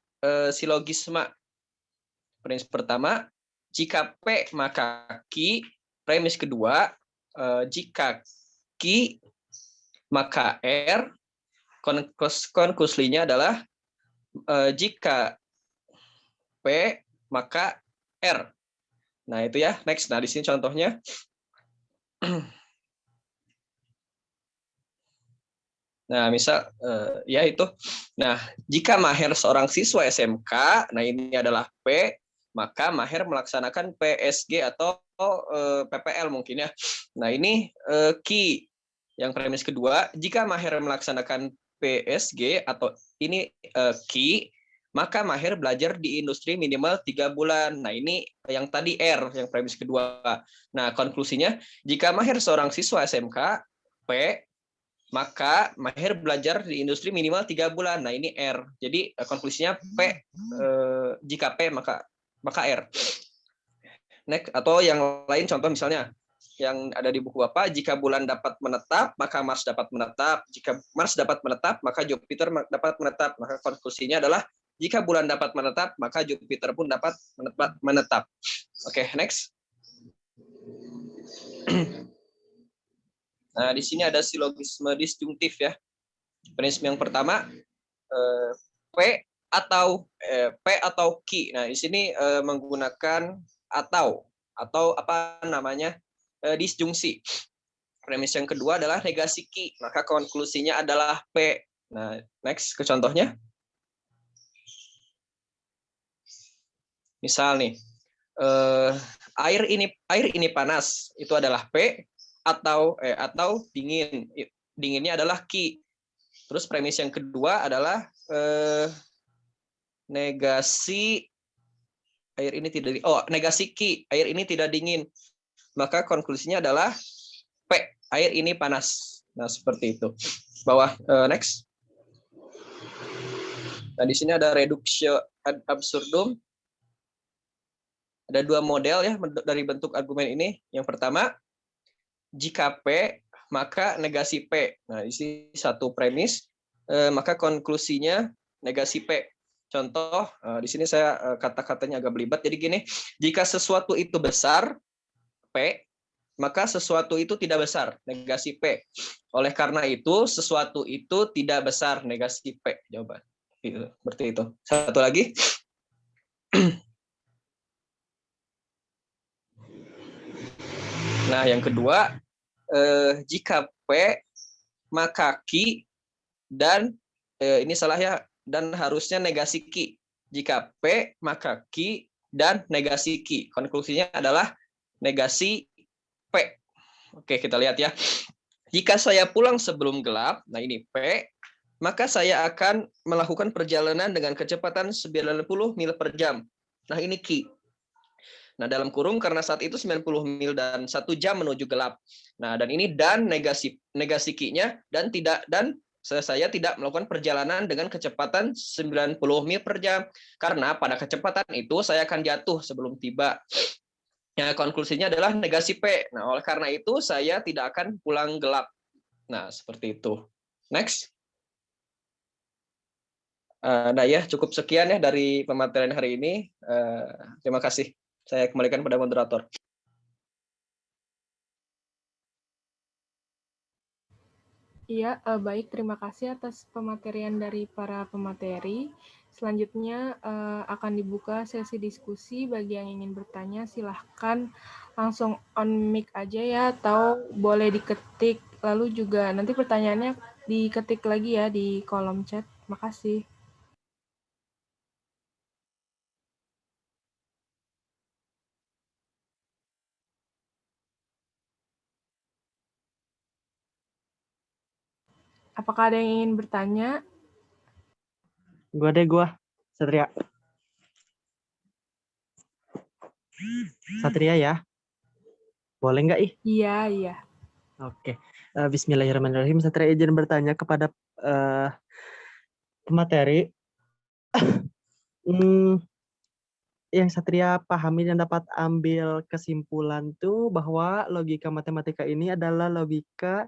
silogisme. Prinsip pertama, jika P maka Q. Premis kedua, jika Q maka R. Konklusinya adalah jika P maka R. Nah, itu ya. Next. Nah, di sini contohnya. Nah, misal ya itu. Nah, jika Maher seorang siswa SMK, nah ini adalah P, maka Maher melaksanakan PSG atau PPL mungkin ya. Nah, ini Q. Yang premis kedua, jika Maher melaksanakan PSG atau ini Q, maka Maher belajar di industri minimal 3 bulan. Nah, ini yang tadi R, yang premis kedua. Nah, konklusinya, jika Maher seorang siswa SMK, P, maka Maher belajar di industri minimal 3 bulan. Nah, ini R. Jadi konklusinya P, jika P maka R. Next, atau yang lain contoh misalnya yang ada di buku Bapak, jika bulan dapat menetap, maka Mars dapat menetap. Jika Mars dapat menetap, maka Jupiter dapat menetap. Maka konklusinya adalah jika bulan dapat menetap, maka Jupiter pun dapat menetap. Oke, next. Nah, di sini ada silogisme disjungtif ya. Prinsip yang pertama, P atau Q. Nah, di sini menggunakan atau apa namanya? Disjungsi. Premis yang kedua adalah negasi Q. Maka konklusinya adalah P. Nah, next ke contohnya. Misal nih, air ini panas, itu adalah P, atau dingin. Dinginnya adalah Q. Terus premis yang kedua adalah negasi negasi Q, air ini tidak dingin. Maka konklusinya adalah P, air ini panas. Nah, seperti itu. Bawah, next. Nah, di sini ada reduktio ad absurdum. Ada 2 model ya dari bentuk argumen ini. Yang pertama, jika P, maka negasi P. Nah, di sini satu premis, maka konklusinya negasi P. Contoh, di sini saya kata-katanya agak belibet. Jadi gini, jika sesuatu itu besar, P, maka sesuatu itu tidak besar, negasi P. Oleh karena itu, sesuatu itu tidak besar, negasi P. Jawaban. Seperti itu. Satu lagi. Nah, yang kedua, jika P, maka Q, dan ini salah ya, dan harusnya negasi Q. Jika P, maka Q, dan negasi Q. Konklusinya adalah negasi P. Oke, kita lihat ya. Jika saya pulang sebelum gelap, nah ini P, maka saya akan melakukan perjalanan dengan kecepatan 90 mil per jam. Nah, ini Q. Nah, dalam kurung karena saat itu 90 mil dan 1 jam menuju gelap. Nah, dan ini dan negasi Q-nya dan saya tidak melakukan perjalanan dengan kecepatan 90 mil per jam karena pada kecepatan itu saya akan jatuh sebelum tiba. Nah, konklusinya adalah negasi P. Nah, oleh karena itu saya tidak akan pulang gelap. Nah, seperti itu. Next. Nah ya, cukup sekian ya dari pematerian hari ini. Terima kasih. Saya kembalikan pada moderator. Iya, baik. Terima kasih atas pematerian dari para pemateri. Selanjutnya akan dibuka sesi diskusi. Bagi yang ingin bertanya, silahkan langsung on mic aja ya, atau boleh diketik. Lalu juga nanti pertanyaannya diketik lagi ya di kolom chat. Makasih. Apakah ada yang ingin bertanya? Gua. Satria. Satria ya. Boleh nggak ih? Iya, iya. Oke. Bismillahirrahmanirrahim. Satria izin bertanya kepada pemateri. Yang Satria pahami dan dapat ambil kesimpulan tuh bahwa logika matematika ini adalah logika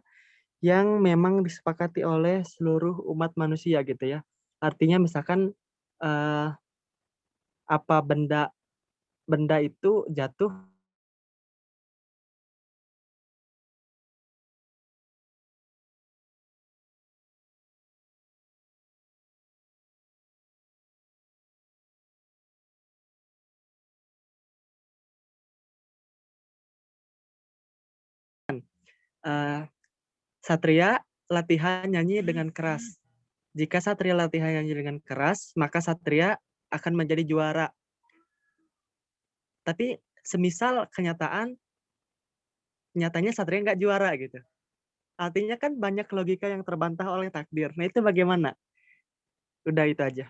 yang memang disepakati oleh seluruh umat manusia gitu ya. Artinya misalkan apa benda itu jatuh Satria latihan nyanyi dengan keras. Jika Satria latihan nyanyi dengan keras, maka Satria akan menjadi juara. Tapi semisal nyatanya Satria nggak juara gitu. Artinya kan banyak logika yang terbantah oleh takdir. Nah itu bagaimana? Udah itu aja.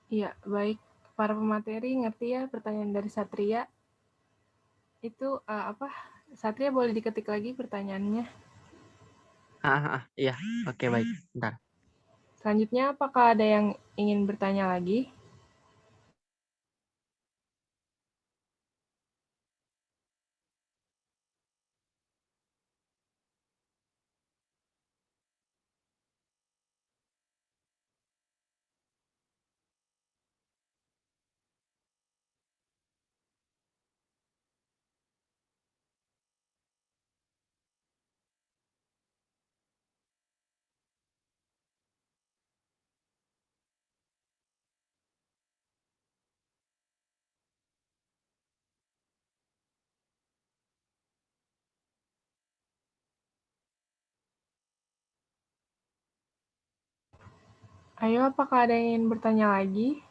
Iya, baik. Para pemateri ngerti ya pertanyaan dari Satria? Itu apa? Satria boleh diketik lagi pertanyaannya. Iya. Oke, baik. Bentar. Selanjutnya, apakah ada yang ingin bertanya lagi? Ayo, apakah ada yang ingin bertanya lagi?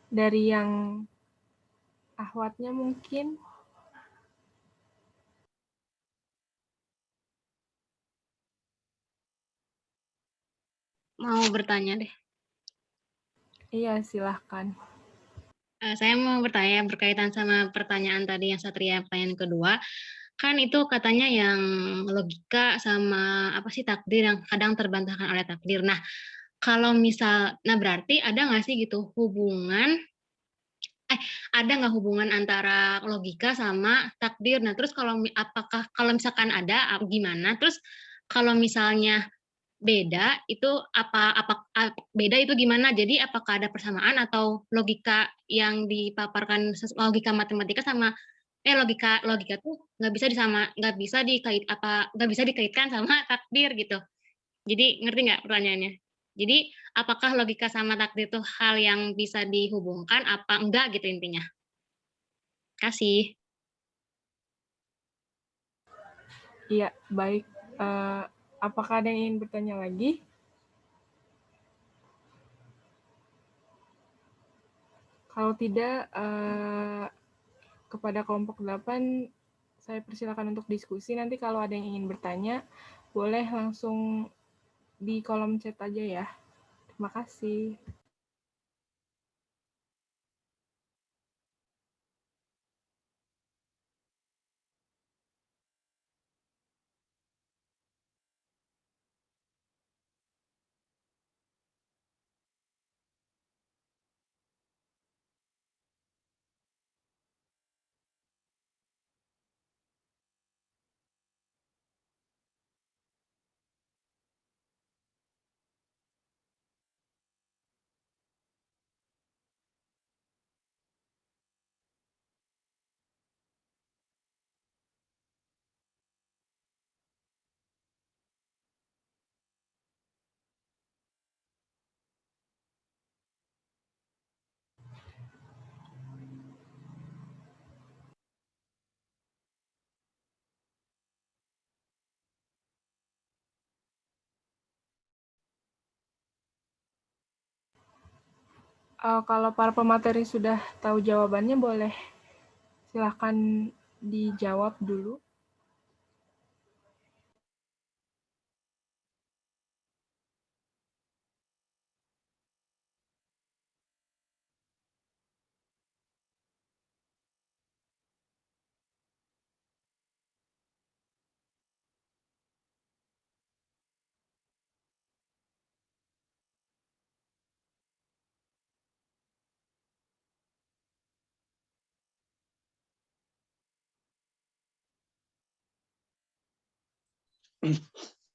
Dari yang ahwatnya mungkin? Mau bertanya deh. Iya, silahkan. Saya mau bertanya berkaitan sama pertanyaan tadi yang Satria pertanyaan kedua. Kan itu katanya yang logika sama apa sih takdir yang kadang terbantahkan oleh takdir. Nah, berarti ada nggak sih gitu ada nggak hubungan antara logika sama takdir? Nah, terus kalau misalkan ada, gimana? Terus kalau misalnya beda itu beda itu gimana? Jadi apakah ada persamaan atau logika yang dipaparkan logika matematika sama logika logika tuh nggak bisa dikaitkan sama takdir gitu. Jadi ngerti nggak pertanyaannya? Jadi apakah logika sama takdir itu hal yang bisa dihubungkan apa enggak gitu intinya? Kasih. Iya, baik. Apakah ada yang ingin bertanya lagi? Kalau tidak, kepada kelompok 8, saya persilakan untuk diskusi. Nanti kalau ada yang ingin bertanya, boleh langsung di kolom chat aja ya. Terima kasih. Kalau para pemateri sudah tahu jawabannya, boleh silahkan dijawab dulu.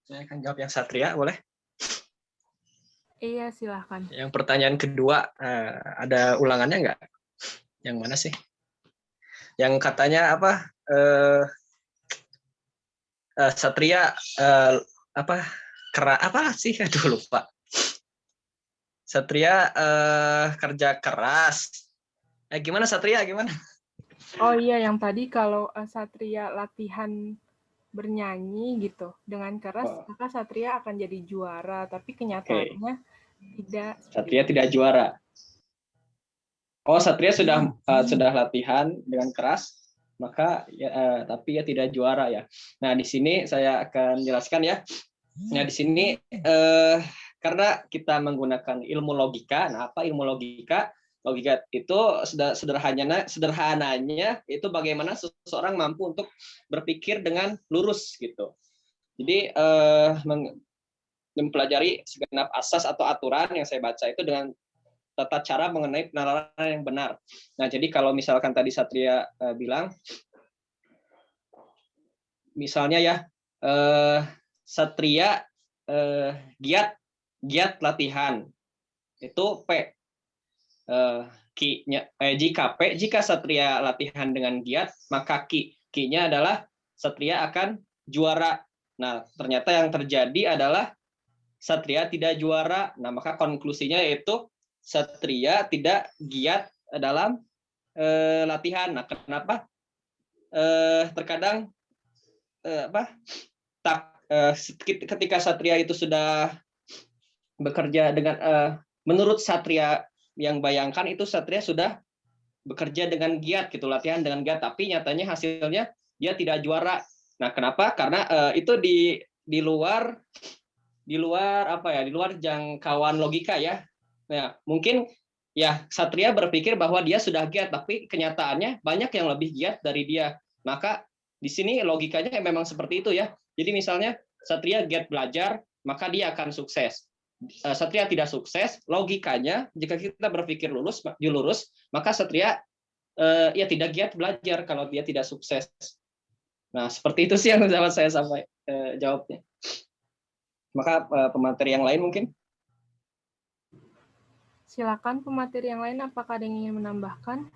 Saya akan jawab yang Satria, boleh? Iya, silahkan. Yang pertanyaan kedua, ada ulangannya nggak? Yang mana sih? Yang katanya apa? Satria apa? Apa sih? Aduh, lupa. Satria kerja keras. Gimana Satria? Gimana? Oh iya, yang tadi kalau Satria latihan bernyanyi gitu dengan keras, maka Satria akan jadi juara. Tapi kenyataannya tidak. Satria tidak juara. Oh, Satria sudah latihan dengan keras, maka tapi ya tidak juara ya. Nah, di sini saya akan jelaskan ya. Nah, di sini karena kita menggunakan ilmu logika. Nah, apa ilmu logika? Logika itu sederhananya itu bagaimana seseorang mampu untuk berpikir dengan lurus gitu. Jadi mempelajari segenap asas atau aturan yang saya baca itu dengan tata cara mengenai penalaran yang benar. Nah, jadi kalau misalkan tadi Satria bilang, misalnya ya, Satria giat latihan, itu P. Jika Satria latihan dengan giat, maka Q-nya adalah Satria akan juara. Nah, ternyata yang terjadi adalah Satria tidak juara. Nah, maka konklusinya yaitu Satria tidak giat dalam latihan. Nah, kenapa? Terkadang ketika Satria itu sudah bekerja dengan menurut Satria yang bayangkan itu Satria sudah bekerja dengan giat gitu, latihan dengan giat, tapi nyatanya hasilnya dia tidak juara. Nah, kenapa? Karena itu di luar apa ya? Di luar jangkauan logika ya. Nah, mungkin ya Satria berpikir bahwa dia sudah giat, tapi kenyataannya banyak yang lebih giat dari dia. Maka di sini logikanya memang seperti itu ya. Jadi misalnya Satria giat belajar, maka dia akan sukses. Satria tidak sukses, logikanya jika kita berpikir lurus, maka Satria ya tidak giat belajar kalau dia tidak sukses. Nah, seperti itu sih yang dapat saya jawabnya. Maka pemateri yang lain mungkin? Silakan pemateri yang lain, apakah ada yang ingin menambahkan?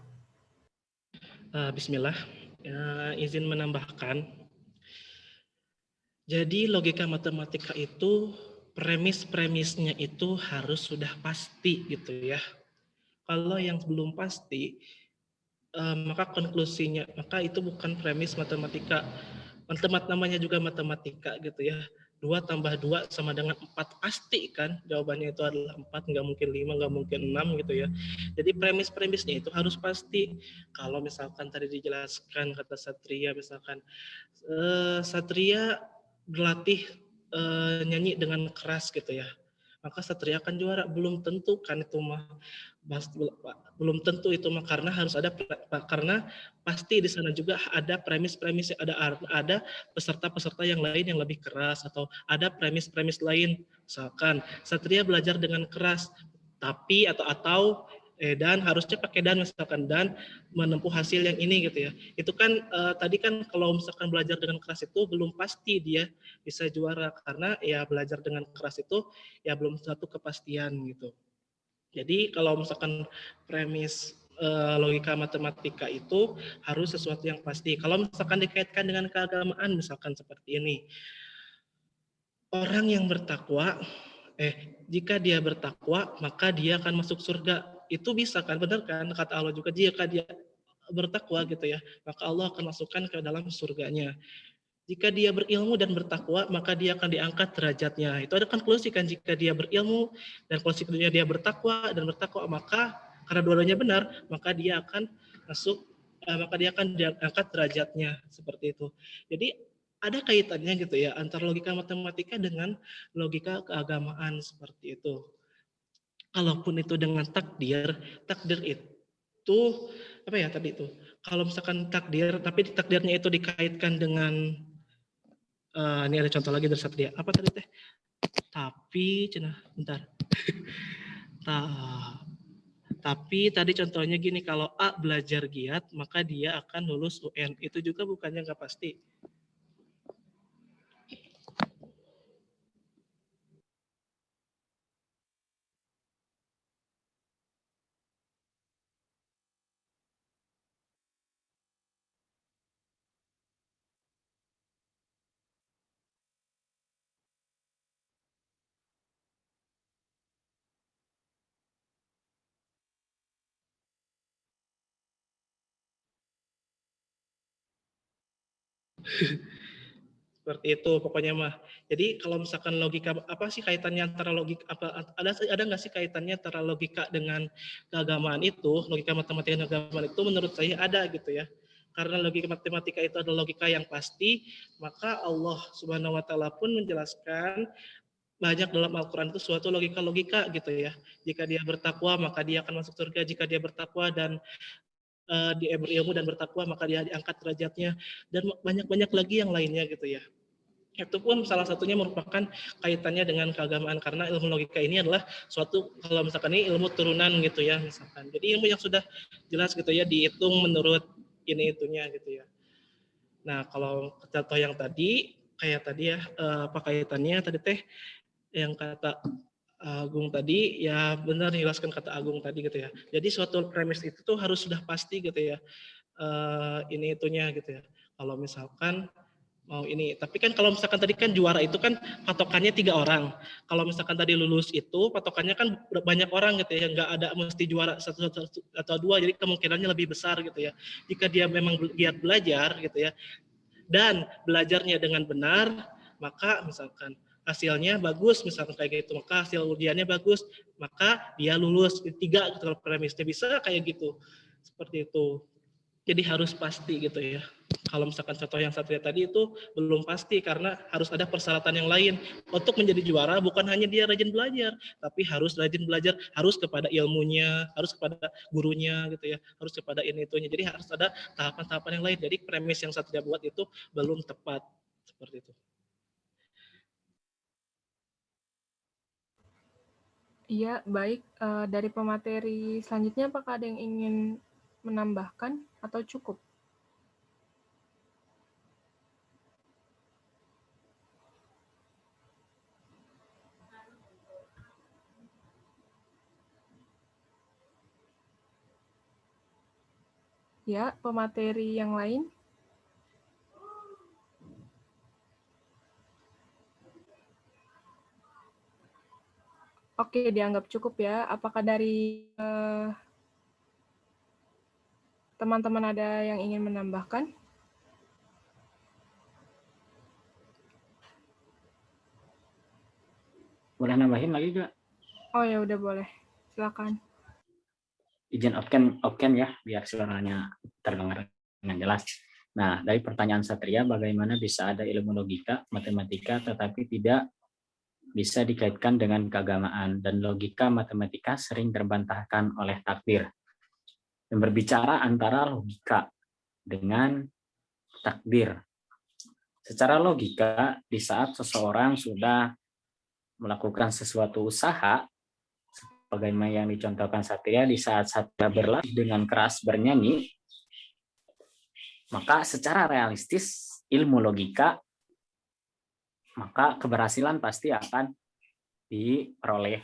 Bismillah, izin menambahkan. Jadi logika matematika itu premisnya itu harus sudah pasti gitu ya. Kalau yang belum pasti, maka konklusinya, maka itu bukan premis matematika. Namanya juga matematika gitu ya. 2 tambah 2 sama dengan 4 pasti kan, jawabannya itu adalah 4, nggak mungkin 5, nggak mungkin 6 gitu ya. Jadi premisnya itu harus pasti. Kalau misalkan tadi dijelaskan kata Satria, misalkan Satria berlatih nyanyi dengan keras gitu ya, maka Satria akan juara. Belum tentu kan itu mah, belum tentu itu mah, karena harus ada, karena pasti di sana juga ada premis ada peserta yang lain yang lebih keras, atau ada premis lain. Misalkan Satria belajar dengan keras, tapi atau dan harusnya pakai dan, misalkan dan menempuh hasil yang ini gitu ya. Itu kan tadi kan kalau misalkan belajar dengan keras itu belum pasti dia bisa juara, karena ya belajar dengan keras itu ya belum satu kepastian gitu. Jadi kalau misalkan premis logika matematika itu harus sesuatu yang pasti. Kalau misalkan dikaitkan dengan keagamaan, misalkan seperti ini, orang yang bertakwa, jika dia bertakwa maka dia akan masuk surga. Itu bisa kan, benar kan kata Allah juga, jika dia bertakwa gitu ya, maka Allah akan masukkan ke dalam surganya. Jika dia berilmu dan bertakwa, maka dia akan diangkat derajatnya. Itu ada konklusi kan, jika dia berilmu dan konklusi kedua dia bertakwa dan bertakwa, maka karena dua-duanya benar, maka dia akan maka dia akan diangkat derajatnya, seperti itu. Jadi ada kaitannya gitu ya antara logika matematika dengan logika keagamaan, seperti itu. Kalaupun itu dengan takdir itu apa ya tadi itu? Kalau misalkan takdir, tapi takdirnya itu dikaitkan dengan ini ada contoh lagi dari Satria. Apa tadi teh? Tapi, bentar. Tapi tadi contohnya gini, kalau A belajar giat, maka dia akan lulus UN. Itu juga bukannya nggak pasti. Seperti itu pokoknya mah. Jadi kalau misalkan logika, apa sih kaitannya antara logika, ada nggak sih kaitannya antara logika dengan keagamaan itu, logika matematika dan keagamaan itu? Menurut saya ada gitu ya. Karena logika matematika itu adalah logika yang pasti, maka Allah Subhanahu wa taala pun menjelaskan banyak dalam Al-Quran itu suatu logika-logika gitu ya. Jika dia bertakwa maka dia akan masuk surga, jika dia bertakwa dan dia berilmu dan bertakwa maka dia diangkat derajatnya, dan banyak-banyak lagi yang lainnya gitu ya. Itu pun salah satunya merupakan kaitannya dengan keagamaan, karena ilmu logika ini adalah suatu, kalau misalkan ini ilmu turunan gitu ya misalkan. Jadi ilmu yang sudah jelas gitu ya, dihitung menurut ini itunya gitu ya. Nah kalau contoh yang tadi kayak tadi ya, apa kaitannya tadi teh yang kata Agung tadi, ya benar jelaskan kata Agung tadi gitu ya. Jadi suatu premis itu tuh harus sudah pasti gitu ya, ini itunya gitu ya. Kalau misalkan mau ini, tapi kan kalau misalkan tadi kan juara itu kan patokannya 3 orang. Kalau misalkan tadi lulus itu patokannya kan banyak orang gitu ya, nggak ada mesti juara 1 atau 2, jadi kemungkinannya lebih besar gitu ya. Jika dia memang giat belajar gitu ya, dan belajarnya dengan benar, maka misalkan hasilnya bagus, misalkan kayak gitu, maka hasil ujiannya bagus, maka dia lulus. 3 gitu kalau premisnya, bisa kayak gitu, seperti itu. Jadi harus pasti gitu ya. Kalau misalkan contoh yang Satria tadi itu belum pasti, karena harus ada persyaratan yang lain. Untuk menjadi juara bukan hanya dia rajin belajar, tapi harus rajin belajar, harus kepada ilmunya, harus kepada gurunya gitu ya, harus kepada ini itunya. Jadi harus ada tahapan-tahapan yang lain. Jadi premis yang Satria buat itu belum tepat, seperti itu. Iya, baik. Dari pemateri selanjutnya, apakah ada yang ingin menambahkan atau cukup? Ya, pemateri yang lain? Oke, dianggap cukup ya. Apakah dari teman-teman ada yang ingin menambahkan? Boleh nambahin lagi juga? Oh ya, udah boleh. Silakan. Izin open ya, biar suaranya terdengar dengan jelas. Nah, dari pertanyaan Satria, bagaimana bisa ada ilmu logika, matematika, tetapi tidak bisa dikaitkan dengan keagamaan, dan logika matematika sering terbantahkan oleh takdir. Dan berbicara antara logika dengan takdir. Secara logika, di saat seseorang sudah melakukan sesuatu usaha, bagaimana yang dicontohkan Satria, di saat Satria berlatih dengan keras bernyanyi, maka secara realistis ilmu logika, maka keberhasilan pasti akan diperoleh.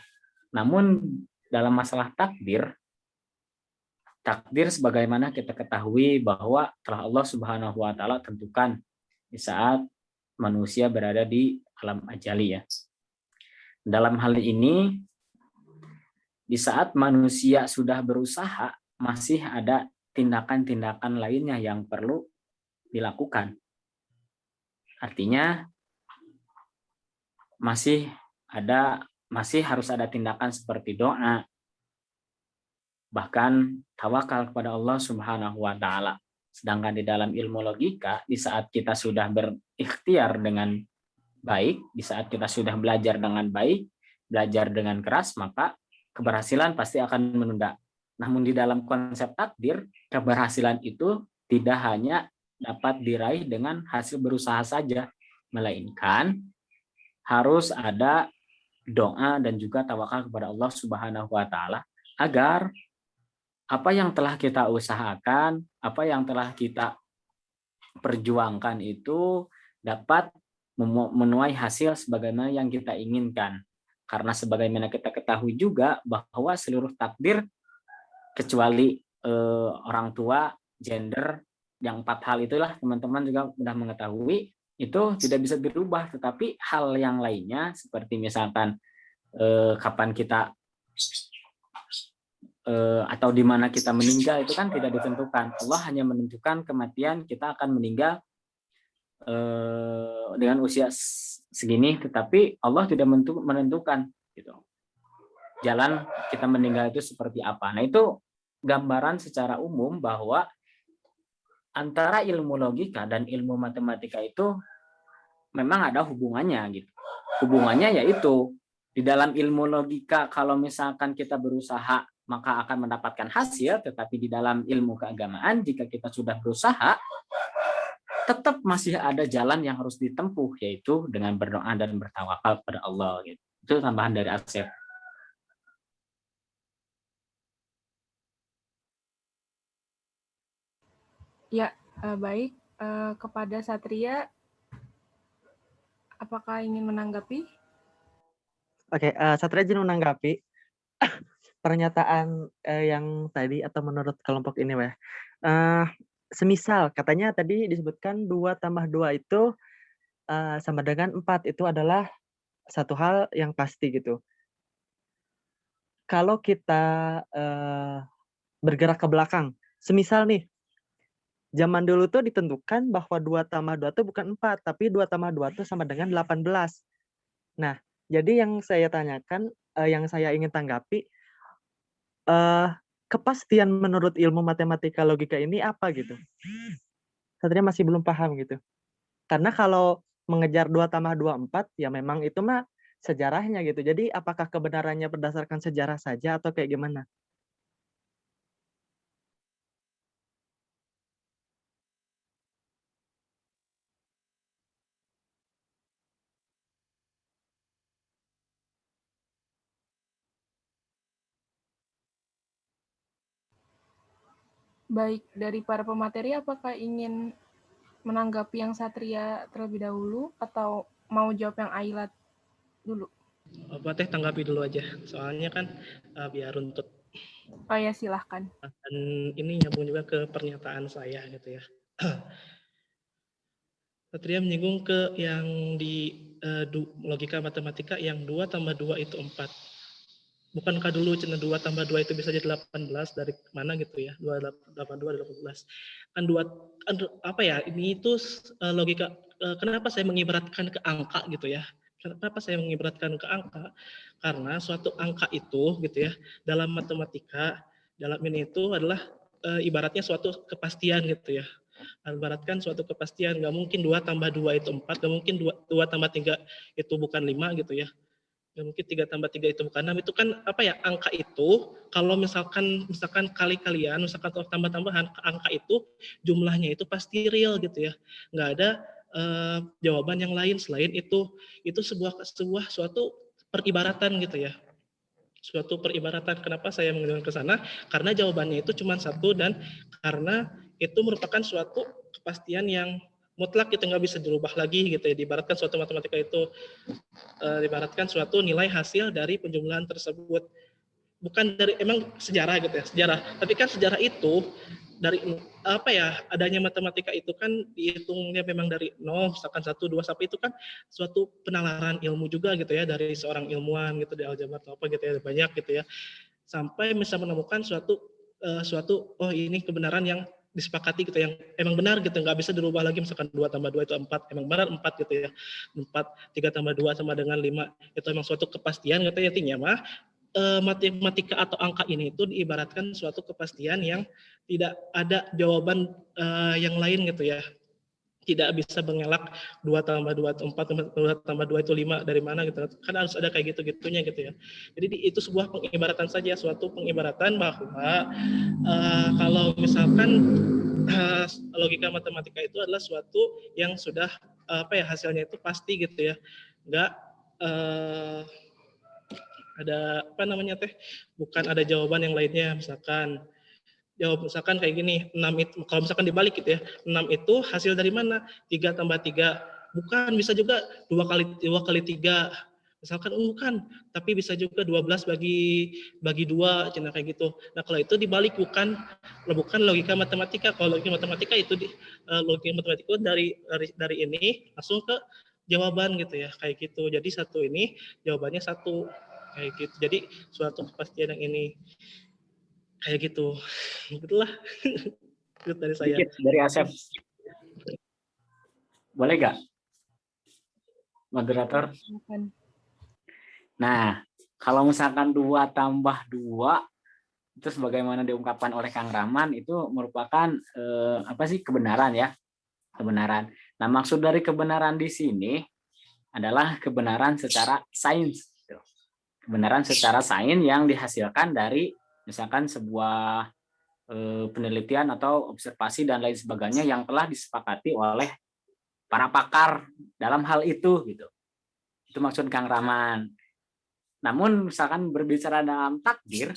Namun dalam masalah takdir sebagaimana kita ketahui bahwa telah Allah Subhanahu wa taala tentukan di saat manusia berada di alam ajali ya. Dalam hal ini, di saat manusia sudah berusaha, masih ada tindakan-tindakan lainnya yang perlu dilakukan. Artinya masih harus ada tindakan seperti doa, bahkan tawakal kepada Allah Subhanahu wa taala. Sedangkan di dalam ilmu logika, di saat kita sudah berikhtiar dengan baik, di saat kita sudah belajar dengan baik, belajar dengan keras, maka keberhasilan pasti akan menunda. Namun di dalam konsep takdir, keberhasilan itu tidak hanya dapat diraih dengan hasil berusaha saja, melainkan harus ada doa dan juga tawakal kepada Allah Subhanahu wa taala agar apa yang telah kita usahakan, apa yang telah kita perjuangkan itu dapat menuai hasil sebagaimana yang kita inginkan. Karena sebagaimana kita ketahui juga bahwa seluruh takdir kecuali orang tua, gender, yang 4 hal itulah teman-teman juga sudah mengetahui, itu tidak bisa berubah. Tetapi hal yang lainnya seperti misalkan kapan kita atau di mana kita meninggal itu kan tidak ditentukan. Allah hanya menentukan kematian, kita akan meninggal dengan usia segini, tetapi Allah tidak menentukan gitu jalan kita meninggal itu seperti apa. Nah, itu gambaran secara umum bahwa antara ilmu logika dan ilmu matematika itu memang ada hubungannya gitu. Hubungannya yaitu di dalam ilmu logika kalau misalkan kita berusaha maka akan mendapatkan hasil, tetapi di dalam ilmu keagamaan jika kita sudah berusaha tetap masih ada jalan yang harus ditempuh, yaitu dengan berdoa dan bertawakal kepada Allah gitu. Itu tambahan dari Asep. Ya, baik. Kepada Satria, apakah ingin menanggapi? Oke, Satria izin menanggapi pernyataan yang tadi atau menurut kelompok ini, Weh. Semisal katanya tadi disebutkan 2 tambah 2 itu sama dengan 4, itu adalah satu hal yang pasti gitu. Kalau kita bergerak ke belakang, semisal nih, zaman dulu tuh ditentukan bahwa 2 tambah 2 itu bukan 4, tapi 2 tambah 2 itu sama dengan 18. Nah, jadi yang saya tanyakan, yang saya ingin tanggapi, kepastian menurut ilmu matematika logika ini apa gitu? Satria masih belum paham gitu. Karena kalau mengejar 2 tambah 2, 4, ya memang itu mah sejarahnya gitu. Jadi apakah kebenarannya berdasarkan sejarah saja atau kayak gimana? Baik, dari para pemateri apakah ingin menanggapi yang Satria terlebih dahulu atau mau jawab yang Ayla dulu? Apa Teh tanggapi dulu aja, soalnya kan biar runtut. Oh ya, silahkan. Dan ini nyambung juga ke pernyataan saya gitu ya. Satria menyinggung ke yang di logika matematika yang 2 tambah 2 itu 4. Bukankah dulu cina 2 tambah 2 itu bisa jadi 18 dari mana gitu ya? 2 tambah 2 adalah 18. Kan 2 apa ya? Ini itu logika kenapa saya mengibaratkan ke angka gitu ya? Kenapa saya mengibaratkan ke angka? Karena suatu angka itu gitu ya, dalam matematika, dalam ini itu adalah ibaratnya suatu kepastian gitu ya. Ibaratkan suatu kepastian, nggak mungkin 2 tambah 2 itu 4, nggak mungkin 2 tambah 3 itu bukan 5 gitu ya. Nggak mungkin 3 tambah 3 itu bukan 6, itu kan apa ya, angka itu kalau misalkan kali-kalian, misalkan tambah-tambahan, angka itu jumlahnya itu pasti real gitu ya. Nggak ada jawaban yang lain selain itu sebuah suatu peribaratan gitu ya. Suatu peribaratan. Kenapa saya menggunakan ke sana? Karena jawabannya itu cuma satu dan karena itu merupakan suatu kepastian yang mutlak, itu nggak bisa dirubah lagi gitu ya. Diibaratkan suatu matematika itu diibaratkan suatu nilai hasil dari penjumlahan tersebut, bukan dari emang sejarah gitu ya, sejarah. Tapi kan sejarah itu dari apa ya, adanya matematika itu kan dihitungnya memang dari 0, misalkan 1, 2 sampai itu kan suatu penalaran ilmu juga gitu ya, dari seorang ilmuwan gitu di aljabar atau apa gitu ya, banyak gitu ya, sampai bisa menemukan suatu oh ini kebenaran yang disepakati gitu, yang emang benar gitu, nggak bisa dirubah lagi. Misalkan 2 tambah 2 itu 4, emang benar 4 gitu ya, 4, 3 tambah 2 sama dengan 5, itu emang suatu kepastian gitu ya. Artinya mah matematika atau angka ini itu diibaratkan suatu kepastian yang tidak ada jawaban yang lain gitu ya. Tidak bisa mengelak 2 tambah 2 itu 4, 2 tambah 2 itu 5, dari mana gitu. Kan harus ada kayak gitu-gitunya gitu ya. Jadi itu sebuah pengibaratan saja, suatu pengibaratan bahwa kalau misalkan logika matematika itu adalah suatu yang sudah hasilnya itu pasti gitu ya. Enggak ada bukan ada jawaban yang lainnya. Misalkan kayak gini, 6 itu kalau misalkan dibalik gitu ya, 6 itu hasil dari mana? 3 tambah 3. Bukan, bisa juga 2 kali 3. Misalkan bukan, tapi bisa juga 12 bagi 2, cina kayak gitu. Nah, kalau itu dibalik bukan logika matematika. Kalau logika matematika itu logika matematika dari ini langsung ke jawaban gitu ya, kayak gitu. Jadi satu ini jawabannya satu, kayak gitu. Jadi suatu kepastian yang ini kayak gitu. Begitulah. Itu dari saya. Sedikit dari Asep. Boleh nggak? Moderator. Nah, kalau misalkan 2 tambah 2, itu sebagaimana diungkapkan oleh Kang Rahman, itu merupakan kebenaran ya. Kebenaran. Nah, maksud dari kebenaran di sini adalah kebenaran secara sains. Kebenaran secara sains yang dihasilkan dari misalkan sebuah penelitian atau observasi dan lain sebagainya yang telah disepakati oleh para pakar dalam hal itu gitu. Itu maksud Kang Rahman. Namun misalkan berbicara dalam takdir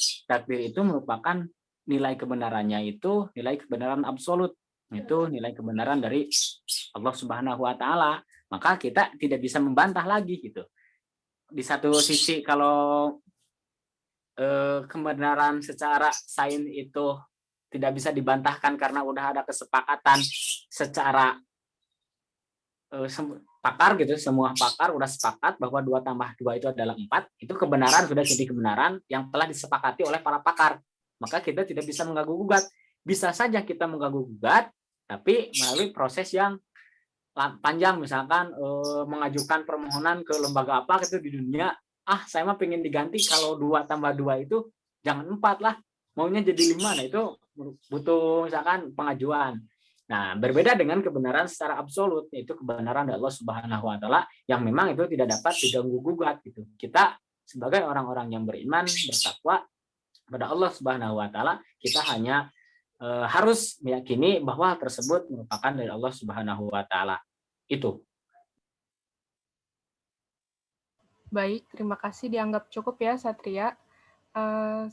itu merupakan nilai kebenarannya itu nilai kebenaran absolut. Itu nilai kebenaran dari Allah Subhanahu wa taala. Maka kita tidak bisa membantah lagi gitu. Di satu sisi kalau kebenaran secara sains itu tidak bisa dibantahkan karena udah ada kesepakatan secara pakar gitu, semua pakar udah sepakat bahwa 2 tambah 2 itu adalah 4, itu kebenaran sudah jadi kebenaran yang telah disepakati oleh para pakar. Maka kita tidak bisa mengganggu-gugat. Bisa saja kita mengganggu-gugat, tapi melalui proses yang panjang, misalkan mengajukan permohonan ke lembaga apa gitu di dunia, saya mah pengen diganti kalau 2 tambah 2 itu jangan 4 lah, maunya jadi 5. Nah, itu butuh misalkan pengajuan. Nah, berbeda dengan kebenaran secara absolut, yaitu kebenaran dari Allah Subhanahu wa taala yang memang itu tidak dapat diganggu-gugat gitu. Kita sebagai orang-orang yang beriman, bertakwa kepada Allah Subhanahu wa taala, kita hanya harus meyakini bahwa hal tersebut merupakan dari Allah Subhanahu wa taala. Itu. Baik, terima kasih, dianggap cukup ya Satria.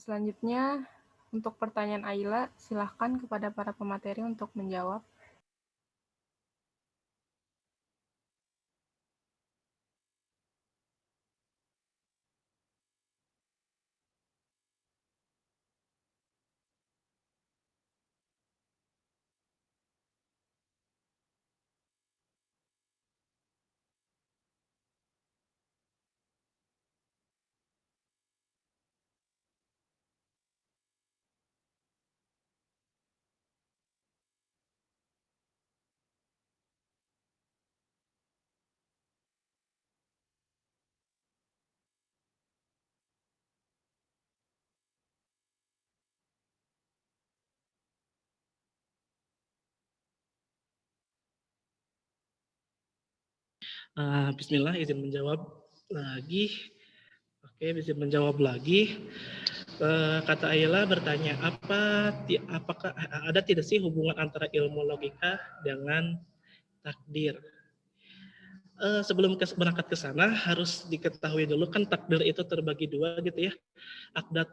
Selanjutnya untuk pertanyaan Ayla, silahkan kepada para pemateri untuk menjawab. Bismillah, izin menjawab lagi. Oke, izin menjawab lagi. Kata Ayla bertanya, apakah ada tidak sih hubungan antara ilmu logika dengan takdir? Sebelum berangkat ke sana harus diketahui dulu kan takdir itu terbagi 2 gitu ya. Ada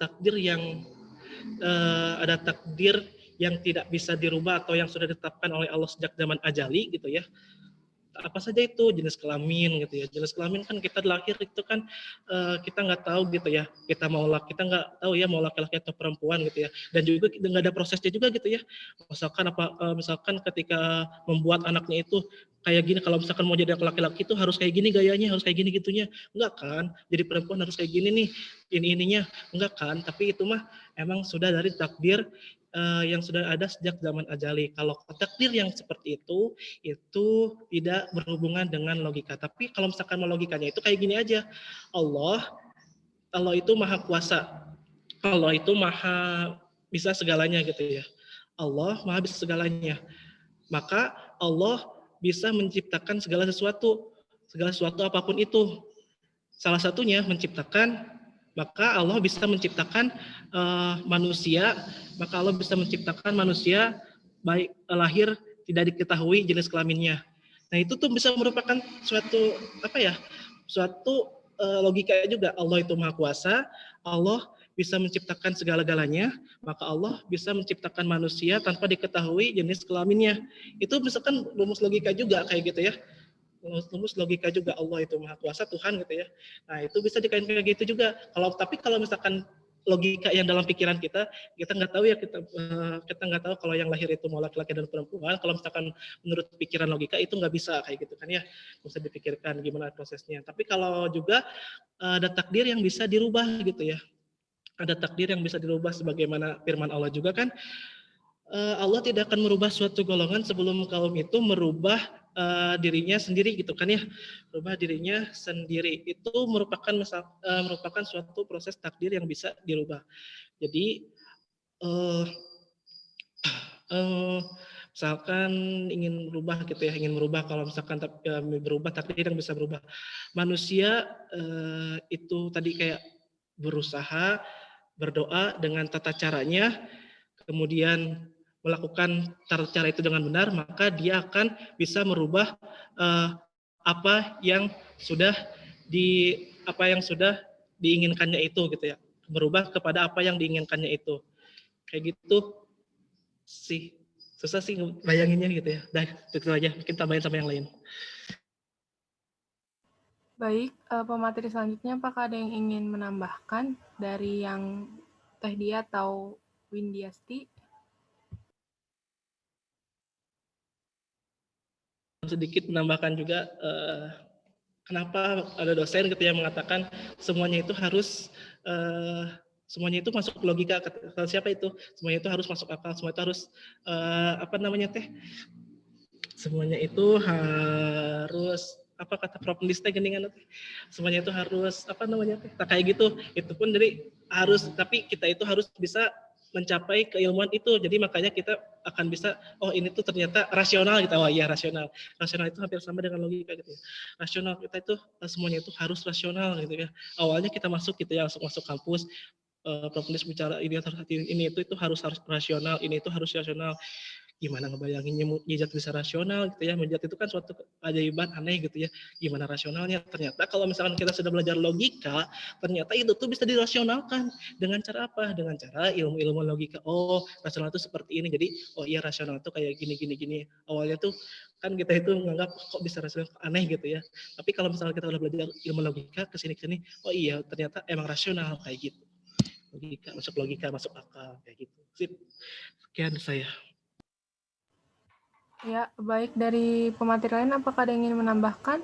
takdir yang tidak bisa dirubah atau yang sudah ditetapkan oleh Allah sejak zaman ajali gitu ya. Apa saja itu jenis kelamin gitu ya. Jenis kelamin kan kita lahir itu kan kita nggak tahu gitu ya, kita nggak tahu ya mau laki-laki atau perempuan gitu ya, dan juga nggak ada prosesnya juga gitu ya. Misalkan ketika membuat anaknya itu kayak gini, kalau misalkan mau jadi laki-laki itu harus kayak gini gayanya, harus kayak gini gitunya. Enggak kan? Jadi perempuan harus kayak gini nih, ininya. Enggak kan? Tapi itu mah emang sudah dari takdir yang sudah ada sejak zaman azali. Kalau takdir yang seperti itu tidak berhubungan dengan logika. Tapi kalau misalkan mau logikanya itu kayak gini aja. Allah itu maha kuasa. Allah itu maha bisa segalanya gitu ya. Allah maha bisa segalanya. Maka Allah bisa menciptakan segala sesuatu apapun itu. Salah satunya menciptakan, maka Allah bisa menciptakan manusia, baik lahir tidak diketahui jenis kelaminnya. Nah itu tuh bisa merupakan suatu logika juga. Allah itu maha kuasa, Allah bisa menciptakan segala-galanya, maka Allah bisa menciptakan manusia tanpa diketahui jenis kelaminnya. Itu misalkan rumus logika juga kayak gitu ya. Rumus logika juga, Allah itu maha kuasa, Tuhan gitu ya. Nah itu bisa dikaitkan kayak gitu juga. Kalau misalkan logika yang dalam pikiran kita nggak tahu ya, kita nggak tahu kalau yang lahir itu mau laki-laki dan perempuan. Kalau misalkan menurut pikiran logika itu nggak bisa kayak gitu kan ya, bisa dipikirkan gimana prosesnya. Tapi kalau juga ada takdir yang bisa dirubah gitu ya. Ada takdir yang bisa dirubah sebagaimana firman Allah juga kan, Allah tidak akan merubah suatu golongan sebelum kaum itu merubah dirinya sendiri gitu kan ya, merubah dirinya sendiri. Itu merupakan suatu proses takdir yang bisa dirubah. Jadi misalkan ingin berubah gitu ya, kalau misalkan berubah takdir yang bisa berubah. Manusia itu tadi kayak berusaha, berdoa dengan tata caranya, kemudian melakukan cara itu dengan benar, maka dia akan bisa merubah apa yang sudah diinginkannya itu gitu ya, berubah kepada apa yang diinginkannya itu. Kayak gitu sih, susah sih bayanginnya gitu ya. Dah itu aja, mungkin tambahin sama yang lain. Baik, pemateri selanjutnya apakah ada yang ingin menambahkan dari yang Teh Dia atau Windiasti? Sedikit menambahkan juga, kenapa ada dosen gitu yang mengatakan semuanya itu harus semuanya itu masuk logika. Kata siapa itu? Semuanya itu harus masuk akal, semua itu harus semuanya itu harus kata Prof. Lista geningan teh, semuanya itu harus kayak gitu. Itu pun dari harus, tapi kita itu harus bisa mencapai keilmuan itu. Jadi makanya kita akan bisa, oh ini tuh ternyata rasional gitu. Oh iya, rasional itu hampir sama dengan logika gitu ya. Rasional, kita itu semuanya itu harus rasional gitu ya. Awalnya kita masuk gitu ya, masuk kampus, Prof. Lista bicara ini itu harus rasional, ini itu harus rasional. Gimana ngebayanginnya mujizat bisa rasional gitu ya. Mujizat itu kan suatu keajaiban aneh gitu ya. Gimana rasionalnya? Ternyata kalau misalkan kita sudah belajar logika, ternyata itu tuh bisa dirasionalkan. Dengan cara apa? Dengan cara ilmu-ilmu logika. Oh, rasional itu seperti ini. Jadi, oh iya rasional itu kayak gini. Awalnya tuh kan kita itu menganggap kok bisa rasional, aneh gitu ya. Tapi kalau misalkan kita udah belajar ilmu logika kesini, oh iya ternyata emang rasional kayak gitu. Logika, masuk akal kayak gitu. Sip. Sekian saya. Ya, baik, dari pemateri lain apakah ada yang ingin menambahkan?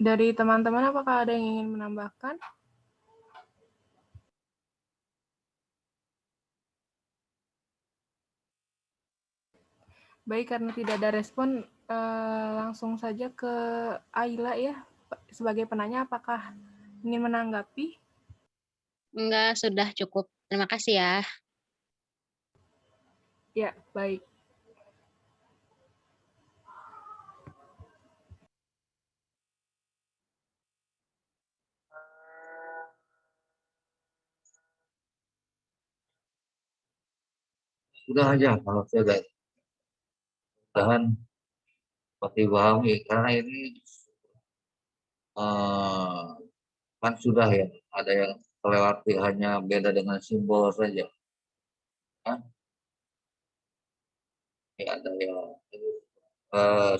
Dari teman-teman apakah ada yang ingin menambahkan? Baik, karena tidak ada respon, langsung saja ke Ayla ya, sebagai penanya, apakah ingin menanggapi? Enggak, sudah cukup. Terima kasih ya. Ya, baik. Sudah aja kalau saya mudahan seperti dipahami, karena ini kan sudah ya, ada yang kelewati hanya beda dengan simbol saja. Kan? Ya, ada yang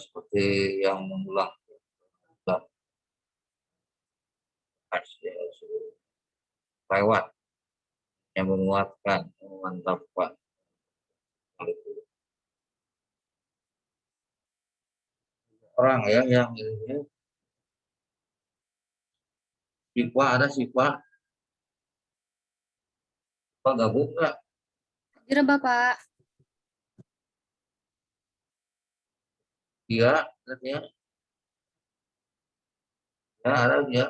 seperti yang mengulang lewat, yang menguatkan, memantapkan. Orang ya yang ini siswa, ada siswa gabung nggak? Hadir Bapak. Dia, ya, ada dia.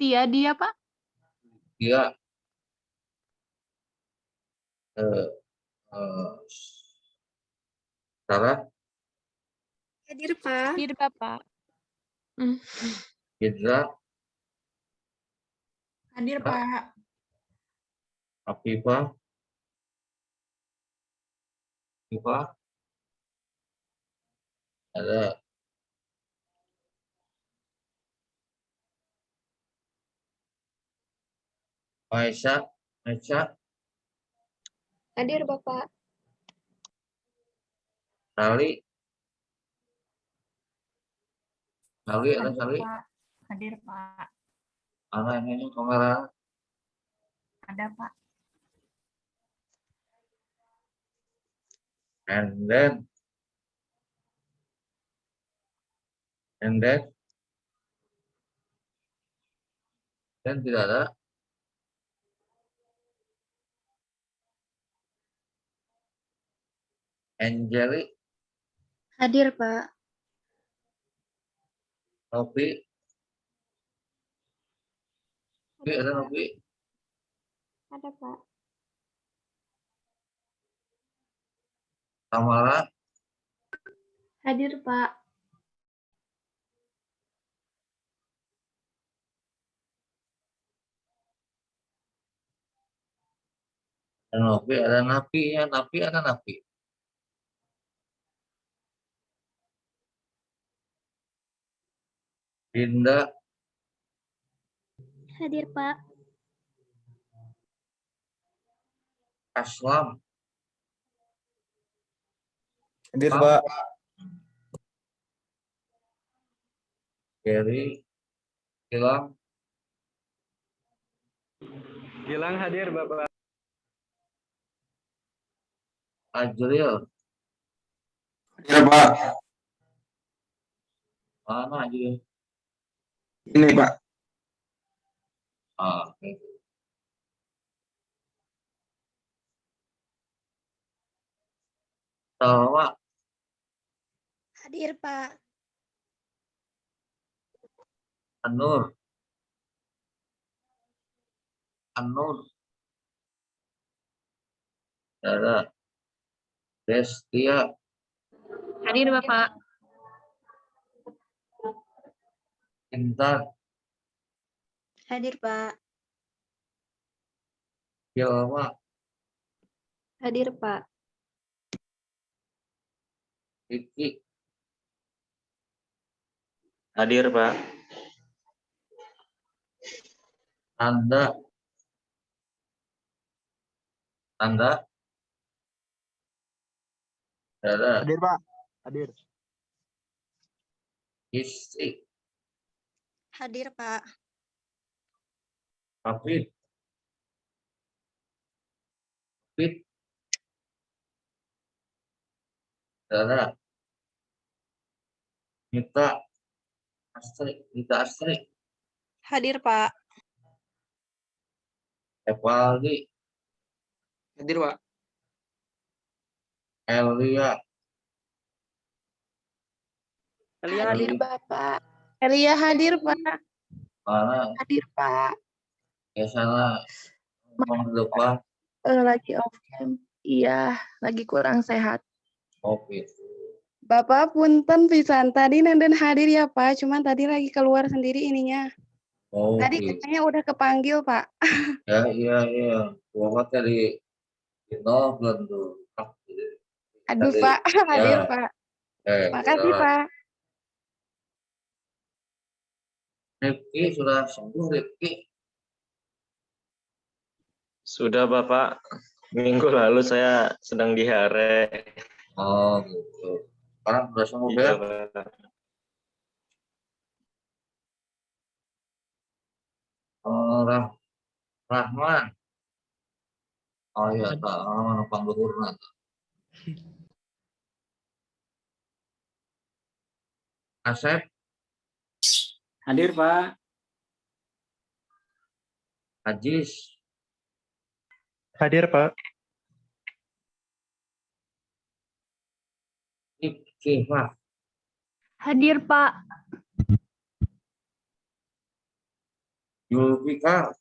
Dia Pak. Dia Sarah, Hadir Pak. Hadir Bapak. Indra, Hadir Pak. Afifah, ada. Aisyah, Hadir Bapak. Sali, ada Sali. Hadir Pak. Anak ini kamera. Ada Pak. And then tidak ada. Angeli, Hadir Pak. Novi, ada Novi. Ada Pak. Tamara, Hadir Pak. ada Novi, ada Napi ya, ada Napi. Dinda, Hadir Pak. Aslam, Hadir Pak. Gary, Gilang, Hadir Bapak. Ajril, Hadir Pak. mana Ajril? Ini Pak. Oke. Salwa, Hadir Pak. Anur, ada Destia, Hadir Bapak. Intan, Hadir Pak. Yelma, Hadir Pak. Riki, Hadir Pak. Anda, ada. Hadir Pak. Hadir. Isi, Hadir Pak. Hafid, ada. Nita Astri, Hadir Pak. Evaldi, Hadir Pak. Elia, Hadir Bapak. Elia hadir Pak. mana Hadir Pak. ya sana ngomong di depan. Lagi off cam. Iya, lagi kurang sehat. Oke. Bapak punten pisan tadi Nenden hadir ya Pak, cuman tadi lagi keluar sendiri ininya. Tadi Oke. katanya udah kepanggil Pak. Ya, iya. Bapak tadi Dino belum tuh. Aduh Tadi, Pak, hadir ya. Pak. Makasih Udah. Pak. Rifki sudah sembuh, Rifki. Sudah Bapak. Minggu lalu saya sedang diare. Oh gitu. Sekarang sudah sembuh ya? Rahman. Oh iya, tak numpang luhurna. Asep. Hadir, Pak. Ajis. Hadir, Pak. Pak. Hadir, Pak. Julfikar.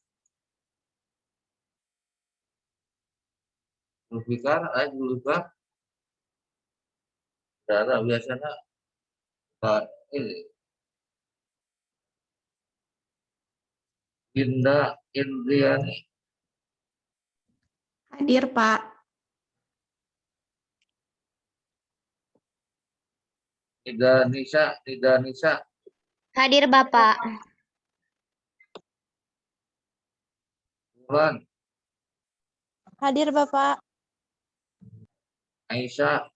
Julfikar. Ada biasanya Pak ini. Dinda Indriani. Hadir, Pak. Nida Nisa. Hadir, Bapak. Bulan. Hadir, Bapak. Aisyah.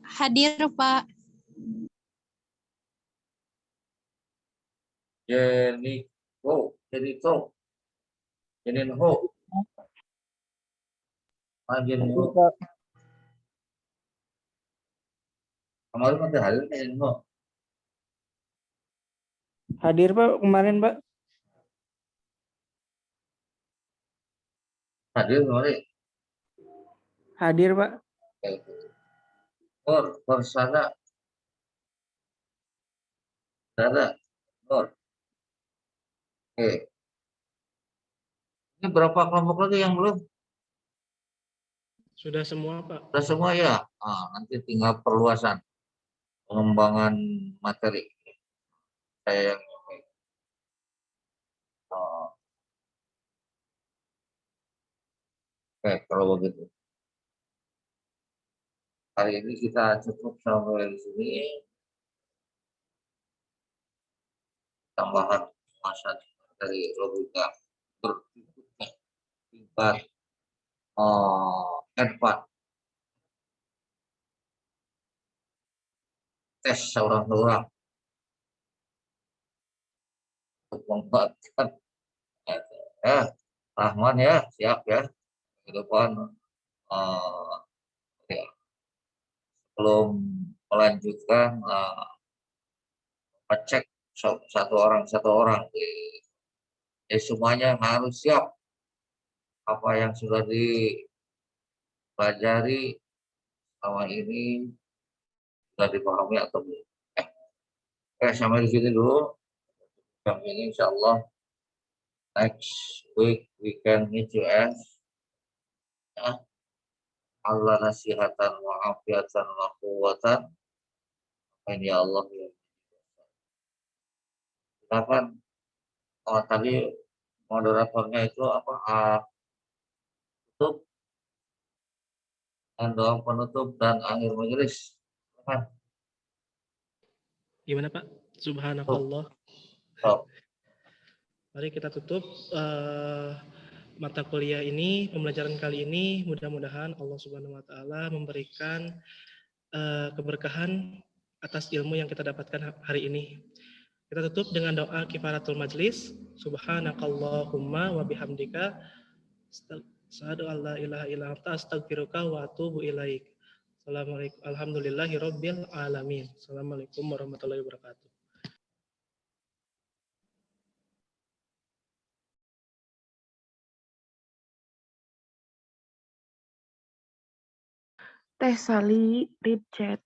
Hadir, Pak. Jenniho. Kemarin ada hadir Jenniho. Hadir, Pak, kemarin, Pak. Hadir kemarin. Hadir, Pak. Bersana. Ada. Oke. Ini berapa kelompok lagi yang belum? Sudah semua, Pak. Sudah semua ya? Nanti tinggal perluasan pengembangan materi. Saya yang oke, kalau begitu. Hari ini kita cukup sampai di sini. Tambahan masa dari logika tingkat N4 tes seorang untuk memanfaatkan Rahman ya, siap ya ke depan. Ya. Sebelum melanjutkan ngecek satu orang semuanya harus siap apa yang sudah dipelajari selama ini sudah dipahami atau belum. Sampai di sini dulu. Yang ini insya Allah next week we can meet you as Allah nasihatan wa afiatan wa quwwatan. Amin ya Allah ya. Silakan. Tadi moderatornya itu apa? Tutup dan doa penutup dan akhir majelis. Silakan. Gimana, Pak? Subhanakallah. Mari kita tutup mata kuliah ini, pembelajaran kali ini. Mudah-mudahan Allah Subhanahu wa Ta'ala memberikan keberkahan atas ilmu yang kita dapatkan hari ini. Kita tutup dengan doa kifaratul majlis. Subhanakallahumma wa bihamdika asyhadu an la ilaha illa anta astaghfiruka wa atubu ilaik. Assalamualaikum. Alhamdulillahirabbil alamin. Assalamualaikum warahmatullahi wabarakatuh. Teh Sali, read chat.